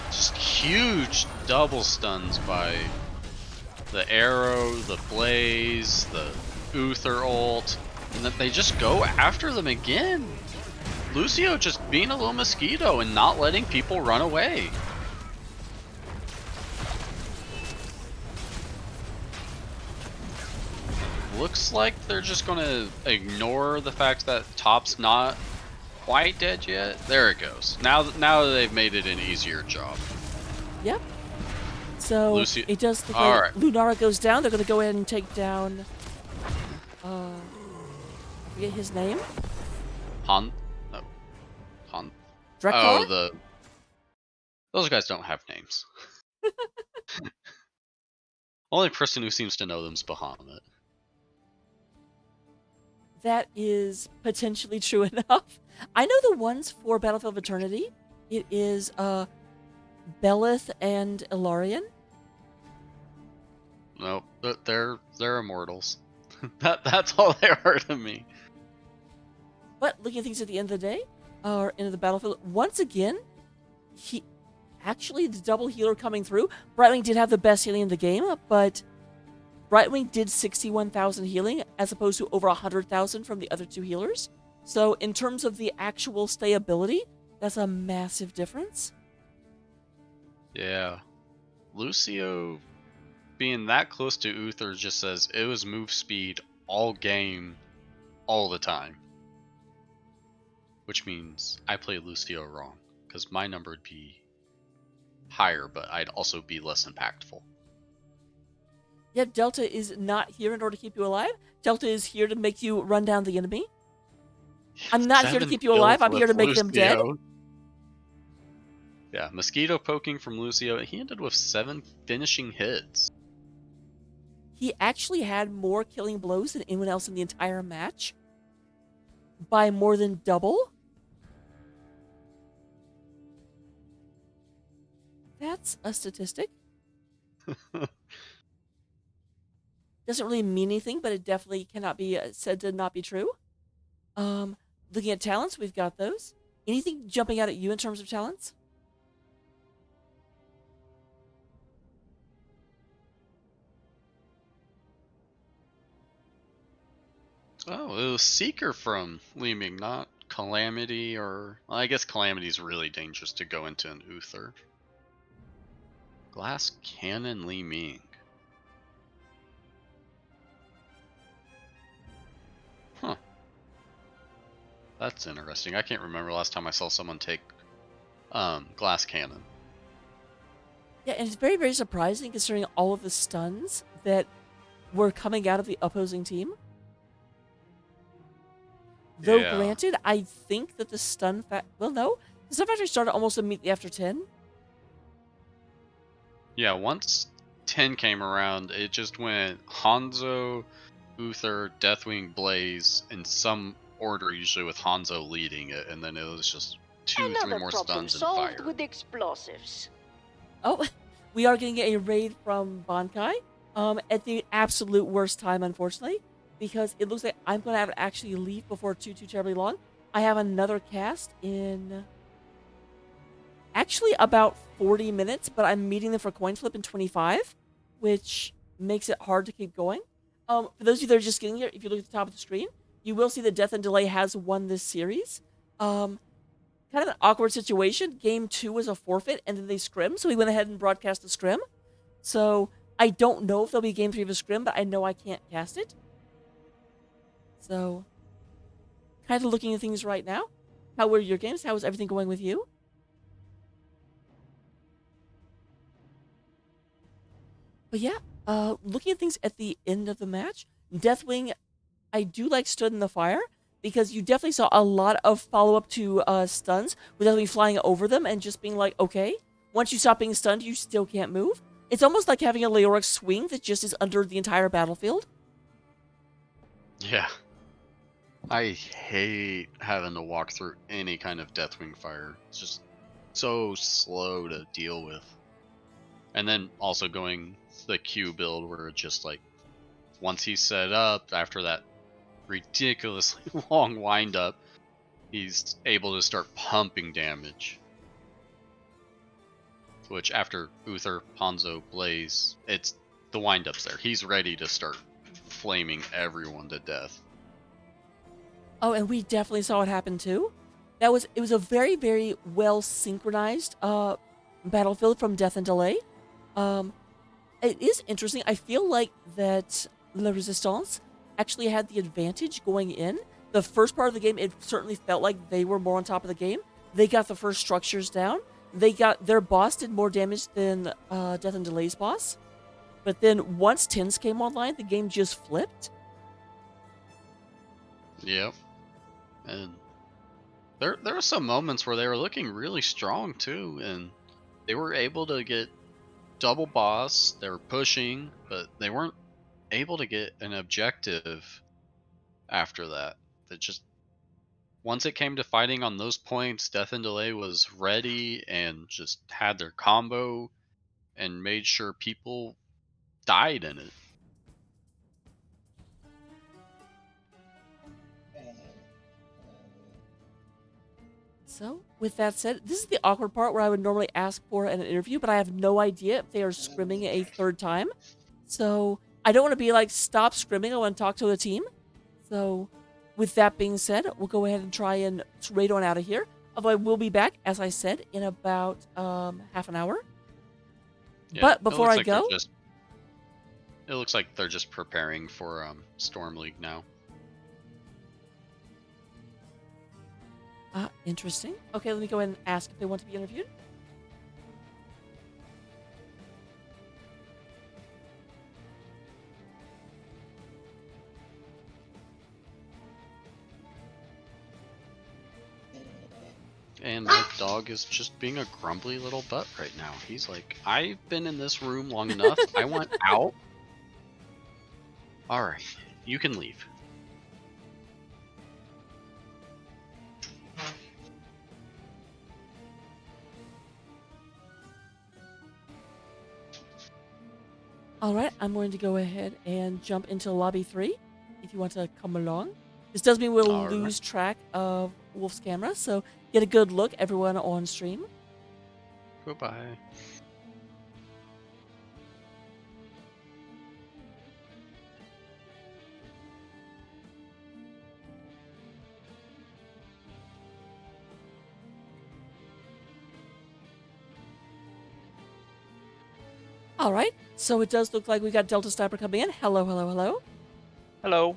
Just huge double stuns by the arrow, the blaze, the Uther ult, and then they just go after them again. Lucio just being a little mosquito and not letting people run away. Looks like they're just gonna ignore the fact that top's not quite dead yet. There it goes. Now that they've made it an easier job. Yep. So it does look like Lunara goes down. They're going to go ahead and take down. I forget his name. Drekthar? Oh, those guys don't have names. Only person who seems to know them's Bahamut. That is potentially true enough. I know the ones for Battlefield of Eternity. It is Belith and Ilarion. Nope, they're immortals. That's all they are to me. But looking at things at the end of the day, or end of the battlefield, once again, the double healer coming through. Brightwing did have the best healing in the game, but Brightwing did 61,000 healing as opposed to over 100,000 from the other two healers. So in terms of the actual stayability, that's a massive difference. Yeah. Lucio being that close to Uther just says it was move speed all game, all the time. Which means I play Lucio wrong, because my number would be higher, but I'd also be less impactful. Yep, Delta is not here in order to keep you alive. Delta is here to make you run down the enemy. I'm not here to 7 keep you alive. kills I'm here to with make them dead. Lucio. Yeah, mosquito poking from Lucio. He ended with 7 finishing hits. He actually had more killing blows than anyone else in the entire match. By more than double. That's a statistic. Doesn't really mean anything, but it definitely cannot be said to not be true. Looking at talents, we've got those. Anything jumping out at you in terms of talents? Oh, it was Seeker from Li Ming, not Calamity, or... Well, I guess Calamity's really dangerous to go into an Uther. Glass Cannon Li Ming. Huh. That's interesting. I can't remember last time I saw someone take Glass Cannon. Yeah, and it's very, very surprising considering all of the stuns that were coming out of the opposing team. Though, Yeah. granted, I think that the stun well, no. The stun factory started almost immediately after 10. Yeah, once 10 came around, it just went Hanzo, Uther, Deathwing, Blaze, in some order, usually with Hanzo leading it, and then it was just 2-3 Another more problem stuns and solved fire. with explosives. Oh, we are getting a raid from Bankai at the absolute worst time, unfortunately, because it looks like I'm going to have to actually leave before too terribly long. I have another cast in actually about 40 minutes, but I'm meeting them for coin flip in 25, which makes it hard to keep going. For those of you that are just getting here, if you look at the top of the screen, you will see that Death and Delay has won this series. Kind of an awkward situation. Game 2 was a forfeit, and then they scrim, so we went ahead and broadcast the scrim. So I don't know if there'll be Game 3 of a scrim, but I know I can't cast it. So, kind of looking at things right now. How were your games? How is everything going with you? But yeah, looking at things at the end of the match, Deathwing, I do like stood in the fire because you definitely saw a lot of follow-up to stuns with Deathwing flying over them and just being like, okay, once you stop being stunned, you still can't move. It's almost like having a Leoric swing that just is under the entire battlefield. Yeah. I hate having to walk through any kind of Deathwing fire. It's just so slow to deal with. And then also going the Q build where it's just like, once he's set up, after that ridiculously long wind up, he's able to start pumping damage. Which after Uther, Hanzo, Blaze, it's the wind up's there. He's ready to start flaming everyone to death. Oh, and we definitely saw it happen too. It was a very, very well synchronized battlefield from Death and Delay. It is interesting. I feel like that La Resistance actually had the advantage going in. The first part of the game, it certainly felt like they were more on top of the game. They got the first structures down. Their boss did more damage than Death and Delay's boss. But then once Tins came online, the game just flipped. Yep. And there were some moments where they were looking really strong too, and they were able to get double boss. They were pushing, but they weren't able to get an objective after that. That just once it came to fighting on those points, Death and Delay was ready and just had their combo and made sure people died in it. So, with that said, this is the awkward part where I would normally ask for an interview, but I have no idea if they are scrimming a third time. So, I don't want to be like, stop scrimming, I want to talk to the team. So, with that being said, we'll go ahead and try and raid on out of here. Although I will be back, as I said, in about half an hour. Yeah, But before I go, it looks like they're just preparing for Storm League now. interesting. Okay, let me go ahead and ask if they want to be interviewed. And my dog is just being a grumbly little butt right now. He's like, I've been in this room long enough. I want out. All right, you can leave. All right, I'm going to go ahead and jump into lobby 3 if you want to come along. This does mean we'll All right. lose track of Wolf's camera, so get a good look, everyone on stream. Goodbye. All right, so it does look like we got Delta Sniper coming in. Hello, hello, hello. Hello.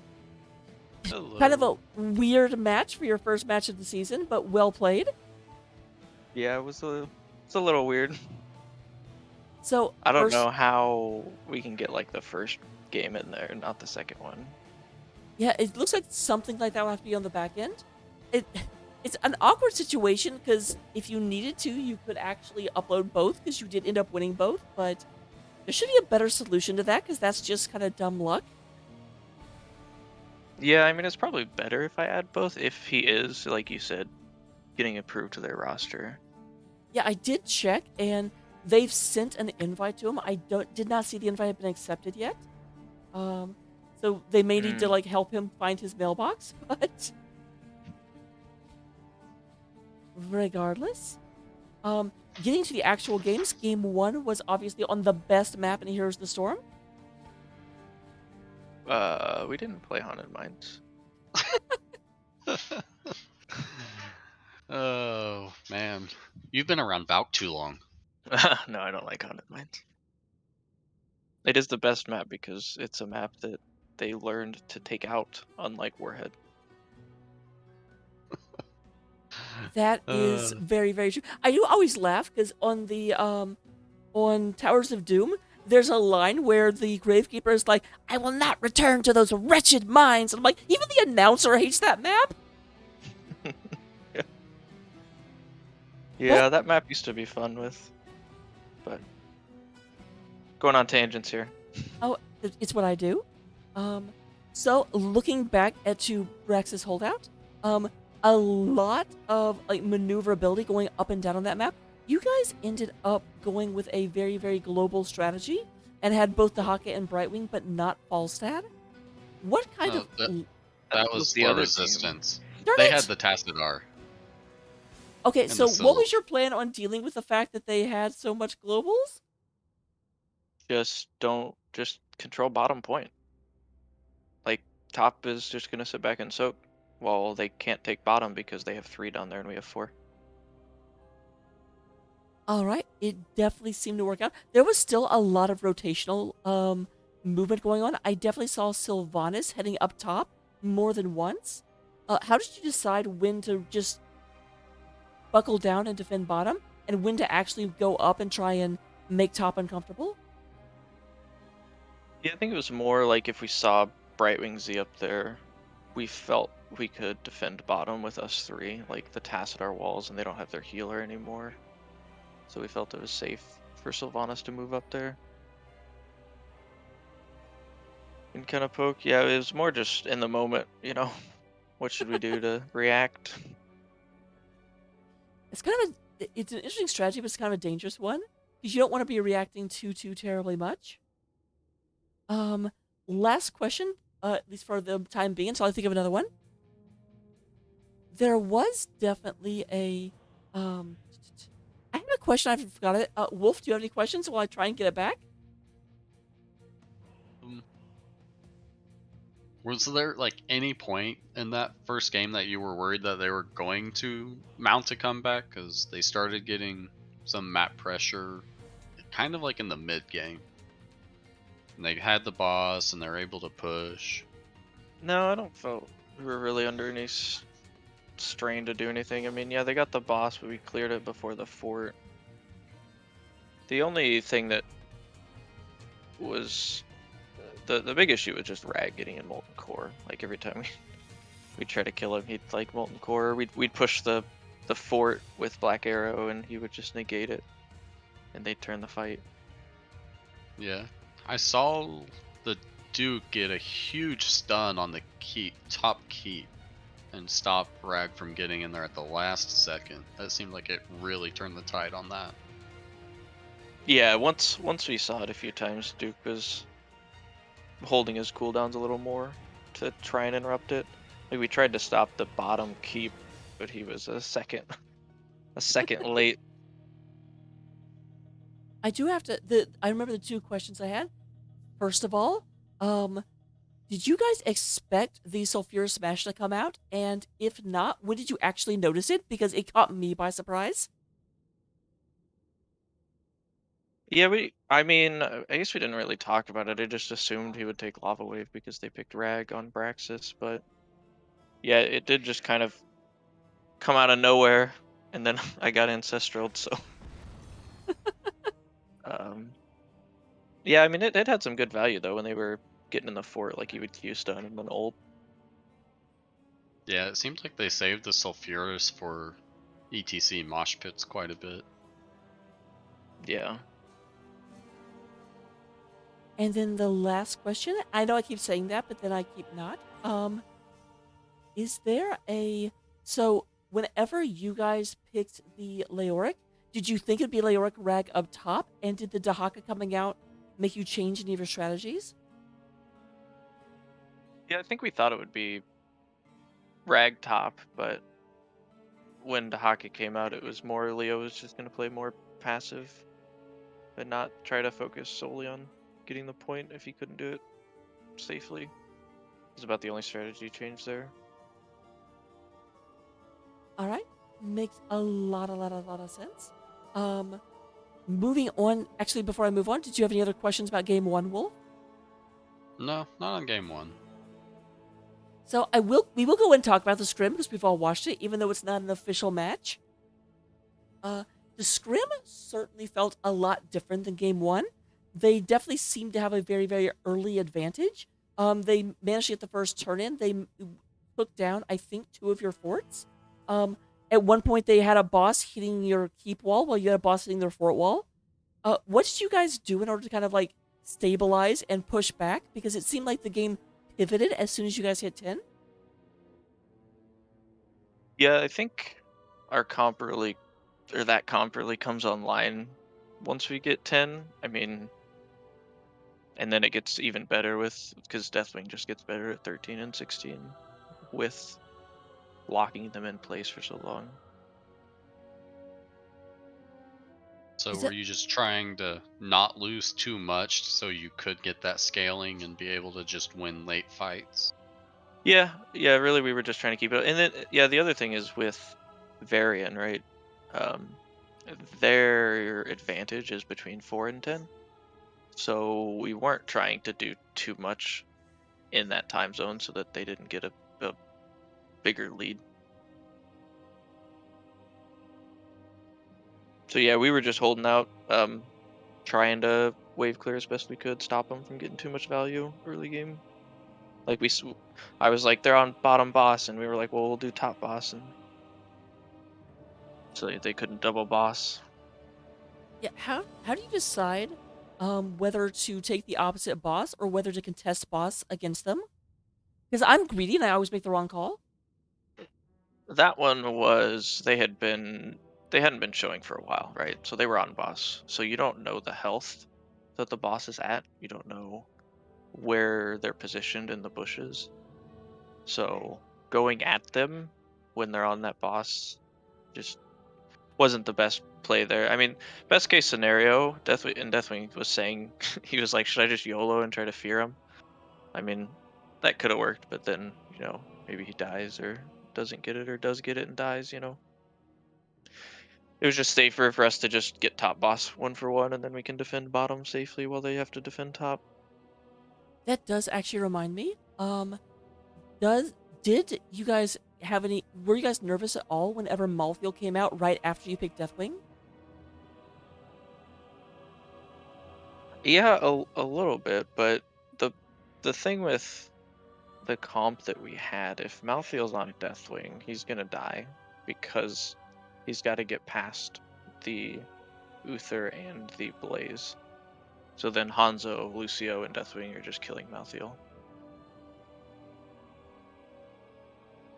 Hello. Kind of a weird match for your first match of the season, but well played. Yeah, it's a little weird. So I don't first- know how we can get like the first game in there, not the second one. Yeah, it looks like something like that will have to be on the back end. It's an awkward situation because if you needed to, you could actually upload both because you did end up winning both, but there should be a better solution to that because that's just kind of dumb luck. Yeah, I mean it's probably better if I add both if he is, like you said, getting approved to their roster. Yeah, I did check, and they've sent an invite to him. I did not see the invite have been accepted yet. So they may need to like help him find his mailbox, but regardless, getting to the actual games, game 1 was obviously on the best map in Heroes of the Storm. We didn't play Haunted Mines. Oh man, you've been around Valk too long. No, I don't like Haunted Mines. It is the best map because it's a map that they learned to take out, unlike Warhead. That is very, very true. I do always laugh because on the on Towers of Doom, there's a line where the Gravekeeper is like, "I will not return to those wretched mines." And I'm like, even the announcer hates that map. Yeah, that map used to be fun with, but going on tangents here. Oh, it's what I do. So looking back at to Brax's holdout, a lot of like maneuverability going up and down on that map. You guys ended up going with a very, very global strategy and had both the Haka and Brightwing, but not Falstad. What kind No, of that was the the other resistance. Darn They it! had the Tassadar. Okay, and so the what Syl. was your plan on dealing with the fact that they had so much globals? Just control bottom point. Like top is just gonna sit back and soak while they can't take bottom because they have 3 down there and we have 4. All right, it definitely seemed to work out. There was still a lot of rotational movement going on. I definitely saw Sylvanas heading up top more than once. How did you decide when to just buckle down and defend bottom, and when to actually go up and try and make top uncomfortable? Yeah, I think it was more like if we saw Brightwing Z up there, we felt we could defend bottom with us 3, like the Tassadar walls, and they don't have their healer anymore. So we felt it was safe for Sylvanas to move up there. And kind of poke. Yeah, it was more just in the moment, what should we do to react? It's it's an interesting strategy, but it's kind of a dangerous one because you don't want to be reacting too terribly much. Last question, at least for the time being, until I think of another one. There was definitely a I had a question, I forgot it. Wolf, do you have any questions while I try and get it back? Was there like any point in that first game that you were worried that they were going to mount a comeback? Because they started getting some map pressure, kind of like in the mid game. And they had the boss, and they're able to push. No, I don't feel we were really under any strain to do anything. I mean, yeah, they got the boss, but we cleared it before the fort. The only thing that was the big issue was just Rag getting in Molten Core. Like every time we'd try to kill him, he'd like Molten Core. We'd push the fort with Black Arrow, and he would just negate it, and they'd turn the fight. Yeah, I saw the Duke get a huge stun on the top keep, and stop Rag from getting in there at the last second. That seemed like it really turned the tide on that. Yeah, once we saw it a few times, Duke was holding his cooldowns a little more to try and interrupt it. Like we tried to stop the bottom keep, but he was a second late. I do have to. I remember the two questions I had. First of all, did you guys expect the Sulfurous Smash to come out? And if not, when did you actually notice it? Because it caught me by surprise. Yeah, I mean, I guess we didn't really talk about it. I just assumed he would take Lava Wave because they picked Rag on Braxis, but yeah, it did just kind of come out of nowhere, and then I got Ancestral, so. Yeah, I mean, it had some good value, though, when they were getting in the fort, like he would Q-stun and then ult. Yeah, it seems like they saved the Sulfurous for ETC mosh pits quite a bit. Yeah. And then the last question, I know I keep saying that, but then I keep not. Is there so whenever you guys picked the Leoric, did you think it'd be Leoric Rag up top? And did the Dahaka coming out make you change any of your strategies? Yeah, I think we thought it would be Rag top, but when Dahaka came out, it was more Leo was just going to play more passive and not try to focus solely on getting the point if he couldn't do it safely. It's about the only strategy change there. All right, makes a lot of sense. Moving on. Actually, before I move on, did you have any other questions about Game 1, Wolf? No, not on game 1. So we will go and talk about the scrim because we've all watched it, even though it's not an official match. The scrim certainly felt a lot different than Game 1. They definitely seemed to have a very early advantage. They managed to get the first turn in. They took down, I think, 2 of your forts. At one point, they had a boss hitting your keep wall while you had a boss hitting their fort wall. What did you guys do in order to kind of like stabilize and push back? Because it seemed like the game pivoted as soon as you guys hit 10. Yeah, I think our comp really, or that comp really comes online once we get 10. I mean, and then it gets even better because Deathwing just gets better at 13 and 16 with locking them in place for so long. So Is were it- you just trying to not lose too much so you could get that scaling and be able to just win late fights? Yeah, really we were just trying to keep it. And then, yeah, the other thing is with Varian, right? Um, their advantage is between 4 and 10. So we weren't trying to do too much in that time zone so that they didn't get a bigger lead. So yeah, we were just holding out, trying to wave clear as best we could, stop them from getting too much value early game. Like I was like, they're on bottom boss, and we were like, well, we'll do top boss, and so they couldn't double boss. Yeah, how do you decide whether to take the opposite boss or whether to contest boss against them? Because I'm greedy and I always make the wrong call. That one was they hadn't been showing for a while, right? So they were on boss. So you don't know the health that the boss is at. You don't know where they're positioned in the bushes. So going at them when they're on that boss just wasn't the best play there. I mean, best case scenario, Deathwing was saying he was like, should I just YOLO and try to fear him? I mean, that could have worked, but then, maybe he dies or doesn't get it or does get it and dies, It was just safer for us to just get top boss 1-for-1 and then we can defend bottom safely while they have to defend top. That does actually remind me. Does did you guys have any? Were you guys nervous at all whenever Malthael came out right after you picked Deathwing? Yeah, a little bit, but the thing with the comp that we had, if Malthael's on Deathwing, he's gonna die because he's got to get past the Uther and the Blaze. So then Hanzo, Lucio, and Deathwing are just killing Malthael.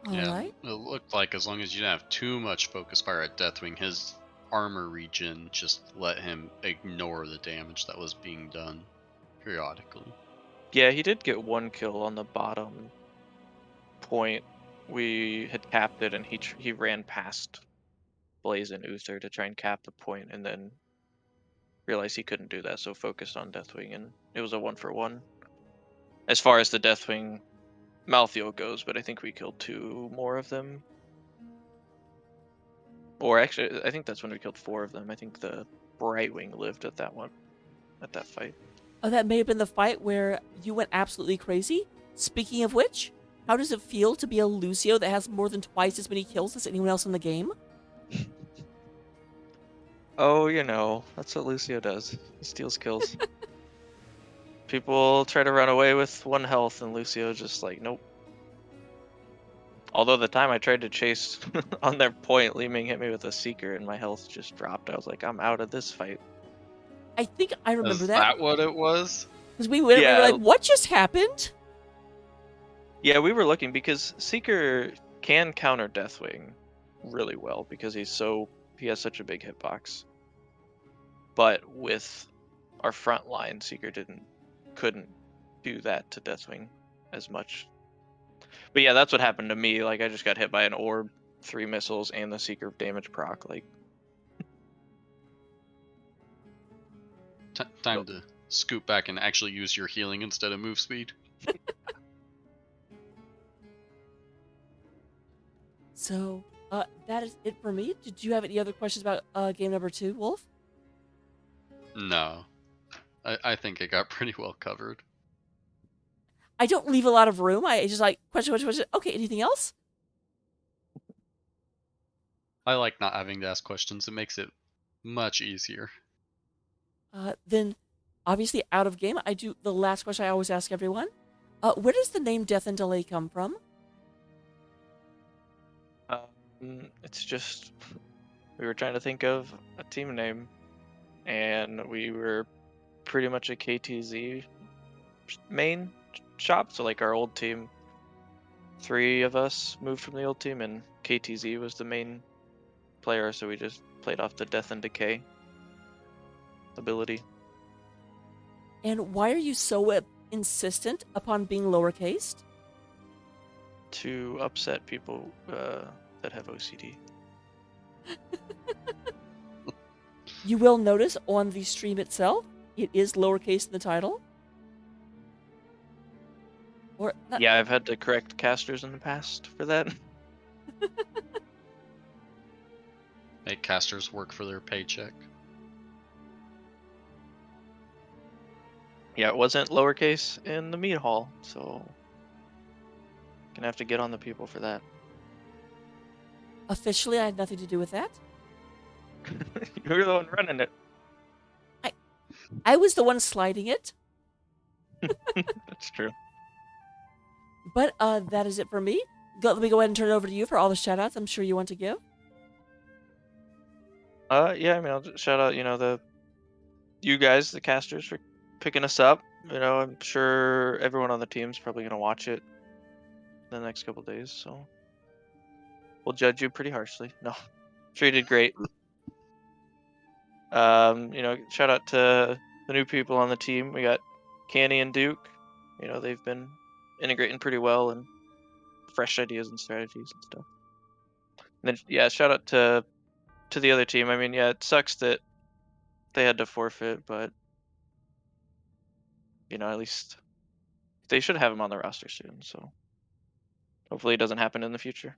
All Yeah, right. it looked like as long as you didn't have too much focus fire at Deathwing, his armor regen just let him ignore the damage that was being done periodically. Yeah, he did get 1 kill on the bottom point. We had capped it, and he ran past Blaze and Uther to try and cap the point, and then realized he couldn't do that, so focused on Deathwing, and it was a 1-for-1. As far as the Deathwing Malthael goes, but I think we killed 2 more of them. Or actually, I think that's when we killed 4 of them. I think the Brightwing lived at that fight. Oh, that may have been the fight where you went absolutely crazy. Speaking of which, how does it feel to be a Lucio that has more than twice as many kills as anyone else in the game? Oh, that's what Lucio does. He steals kills. People try to run away with 1 health, and Lucio's just like, nope. Although the time I tried to chase on their point, Li Ming hit me with a Seeker, and my health just dropped. I was like, I'm out of this fight. I think I remember Is that that what it was? because we were Yeah. like, "What just happened?" Yeah, we were looking because Seeker can counter Deathwing really well because he has such a big hitbox. But with our front line, Seeker couldn't do that to Deathwing as much. But yeah, that's what happened to me. Like, I just got hit by an orb, 3 missiles, and the Seeker damage proc. Like, Time to scoot back and actually use your healing instead of move speed. So, that is it for me. Did you have any other questions about game number 2, Wolf? No. I think it got pretty well covered. I don't leave a lot of room. I just like question. Okay, anything else? I like not having to ask questions. It makes it much easier. Then, obviously, out of game, I do the last question I always ask everyone. Where does the name Death and Delay come from? it's just we were trying to think of a team name, and we were pretty much a KTZ main shop. So like our old team, 3 of us moved from the old team, and KTZ was the main player. So we just played off the Death and Decay ability. And why are you so insistent upon being lowercase? To upset people that have OCD. You will notice on the stream itself, it is lowercase in the title. Or not, Yeah, I've had to correct casters in the past for that. Make casters work for their paycheck. Yeah, it wasn't lowercase in the meat hall, so gonna have to get on the people for that. officially, I had nothing to do with that. You're the one running it. I was the one sliding it. That's true. But that is it for me. Let me go ahead and turn it over to you for all the shout-outs I'm sure you want to give. Yeah, I mean, I'll just shout out, you guys, the casters, for picking us up. I'm sure everyone on the team's probably gonna watch it in the next couple days, so we'll judge you pretty harshly. No, sure you did great. Shout out to the new people on the team. We got Canny and Duke. They've been integrating pretty well and fresh ideas and strategies and stuff. And then, yeah, shout out to the other team. I mean, yeah, it sucks that they had to forfeit, but at least they should have him on the roster soon. So hopefully it doesn't happen in the future.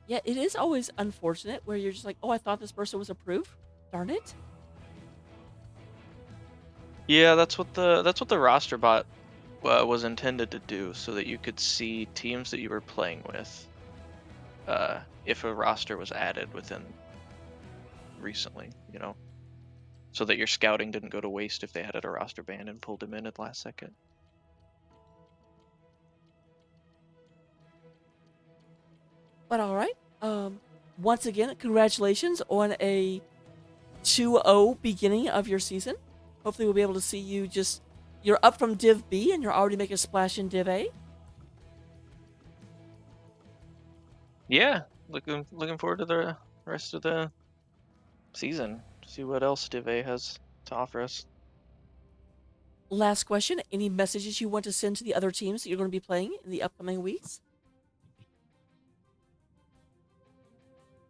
Yeah, it is always unfortunate where you're just like, oh, I thought this person was approved. Darn it. Yeah, that's what the roster bot was intended to do, so that you could see teams that you were playing with, if a roster was added within recently, so that your scouting didn't go to waste if they had a roster ban and pulled him in at the last second. But all right. Once again, congratulations on a 2-0 beginning of your season. Hopefully we'll be able to see you you're up from Div B and you're already making a splash in Div A. Yeah, looking forward to the rest of the season. See what else Div A has to offer us. Last question, any messages you want to send to the other teams that you're going to be playing in the upcoming weeks?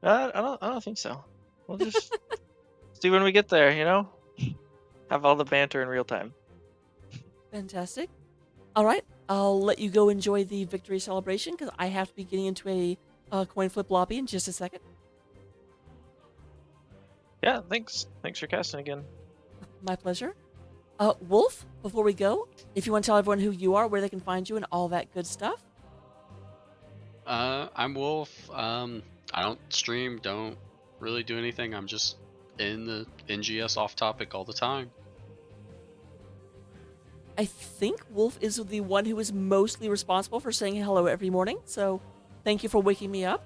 I don't think so. We'll just see when we get there. Have all the banter in real time. Fantastic. All right, I'll let you go enjoy the victory celebration because I have to be getting into a coin flip lobby in just a second. Yeah, thanks for casting again. My pleasure. Wolf, before we go, if you want to tell everyone who you are, where they can find you, and all that good stuff. I'm Wolf. I don't stream, don't really do anything. I'm just in the NGS off topic all the time. I think Wolf is the one who is mostly responsible for saying hello every morning, so thank you for waking me up.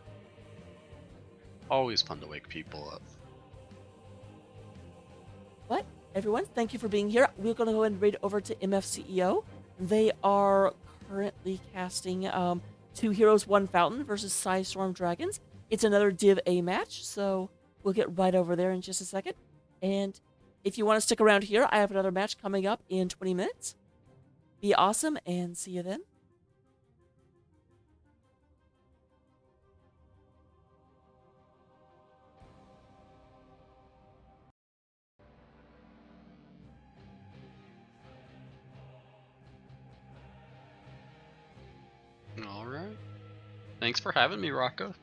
Always fun to wake people up. But everyone, thank you for being here. We're going to go and raid over to MFCEO. They are currently casting 2 Heroes, 1 Fountain versus Storm Dragons. It's another Div A match, so we'll get right over there in just a second. And if you want to stick around here, I have another match coming up in 20 minutes. Be awesome, and see you then. All right. Thanks for having me, Rocco.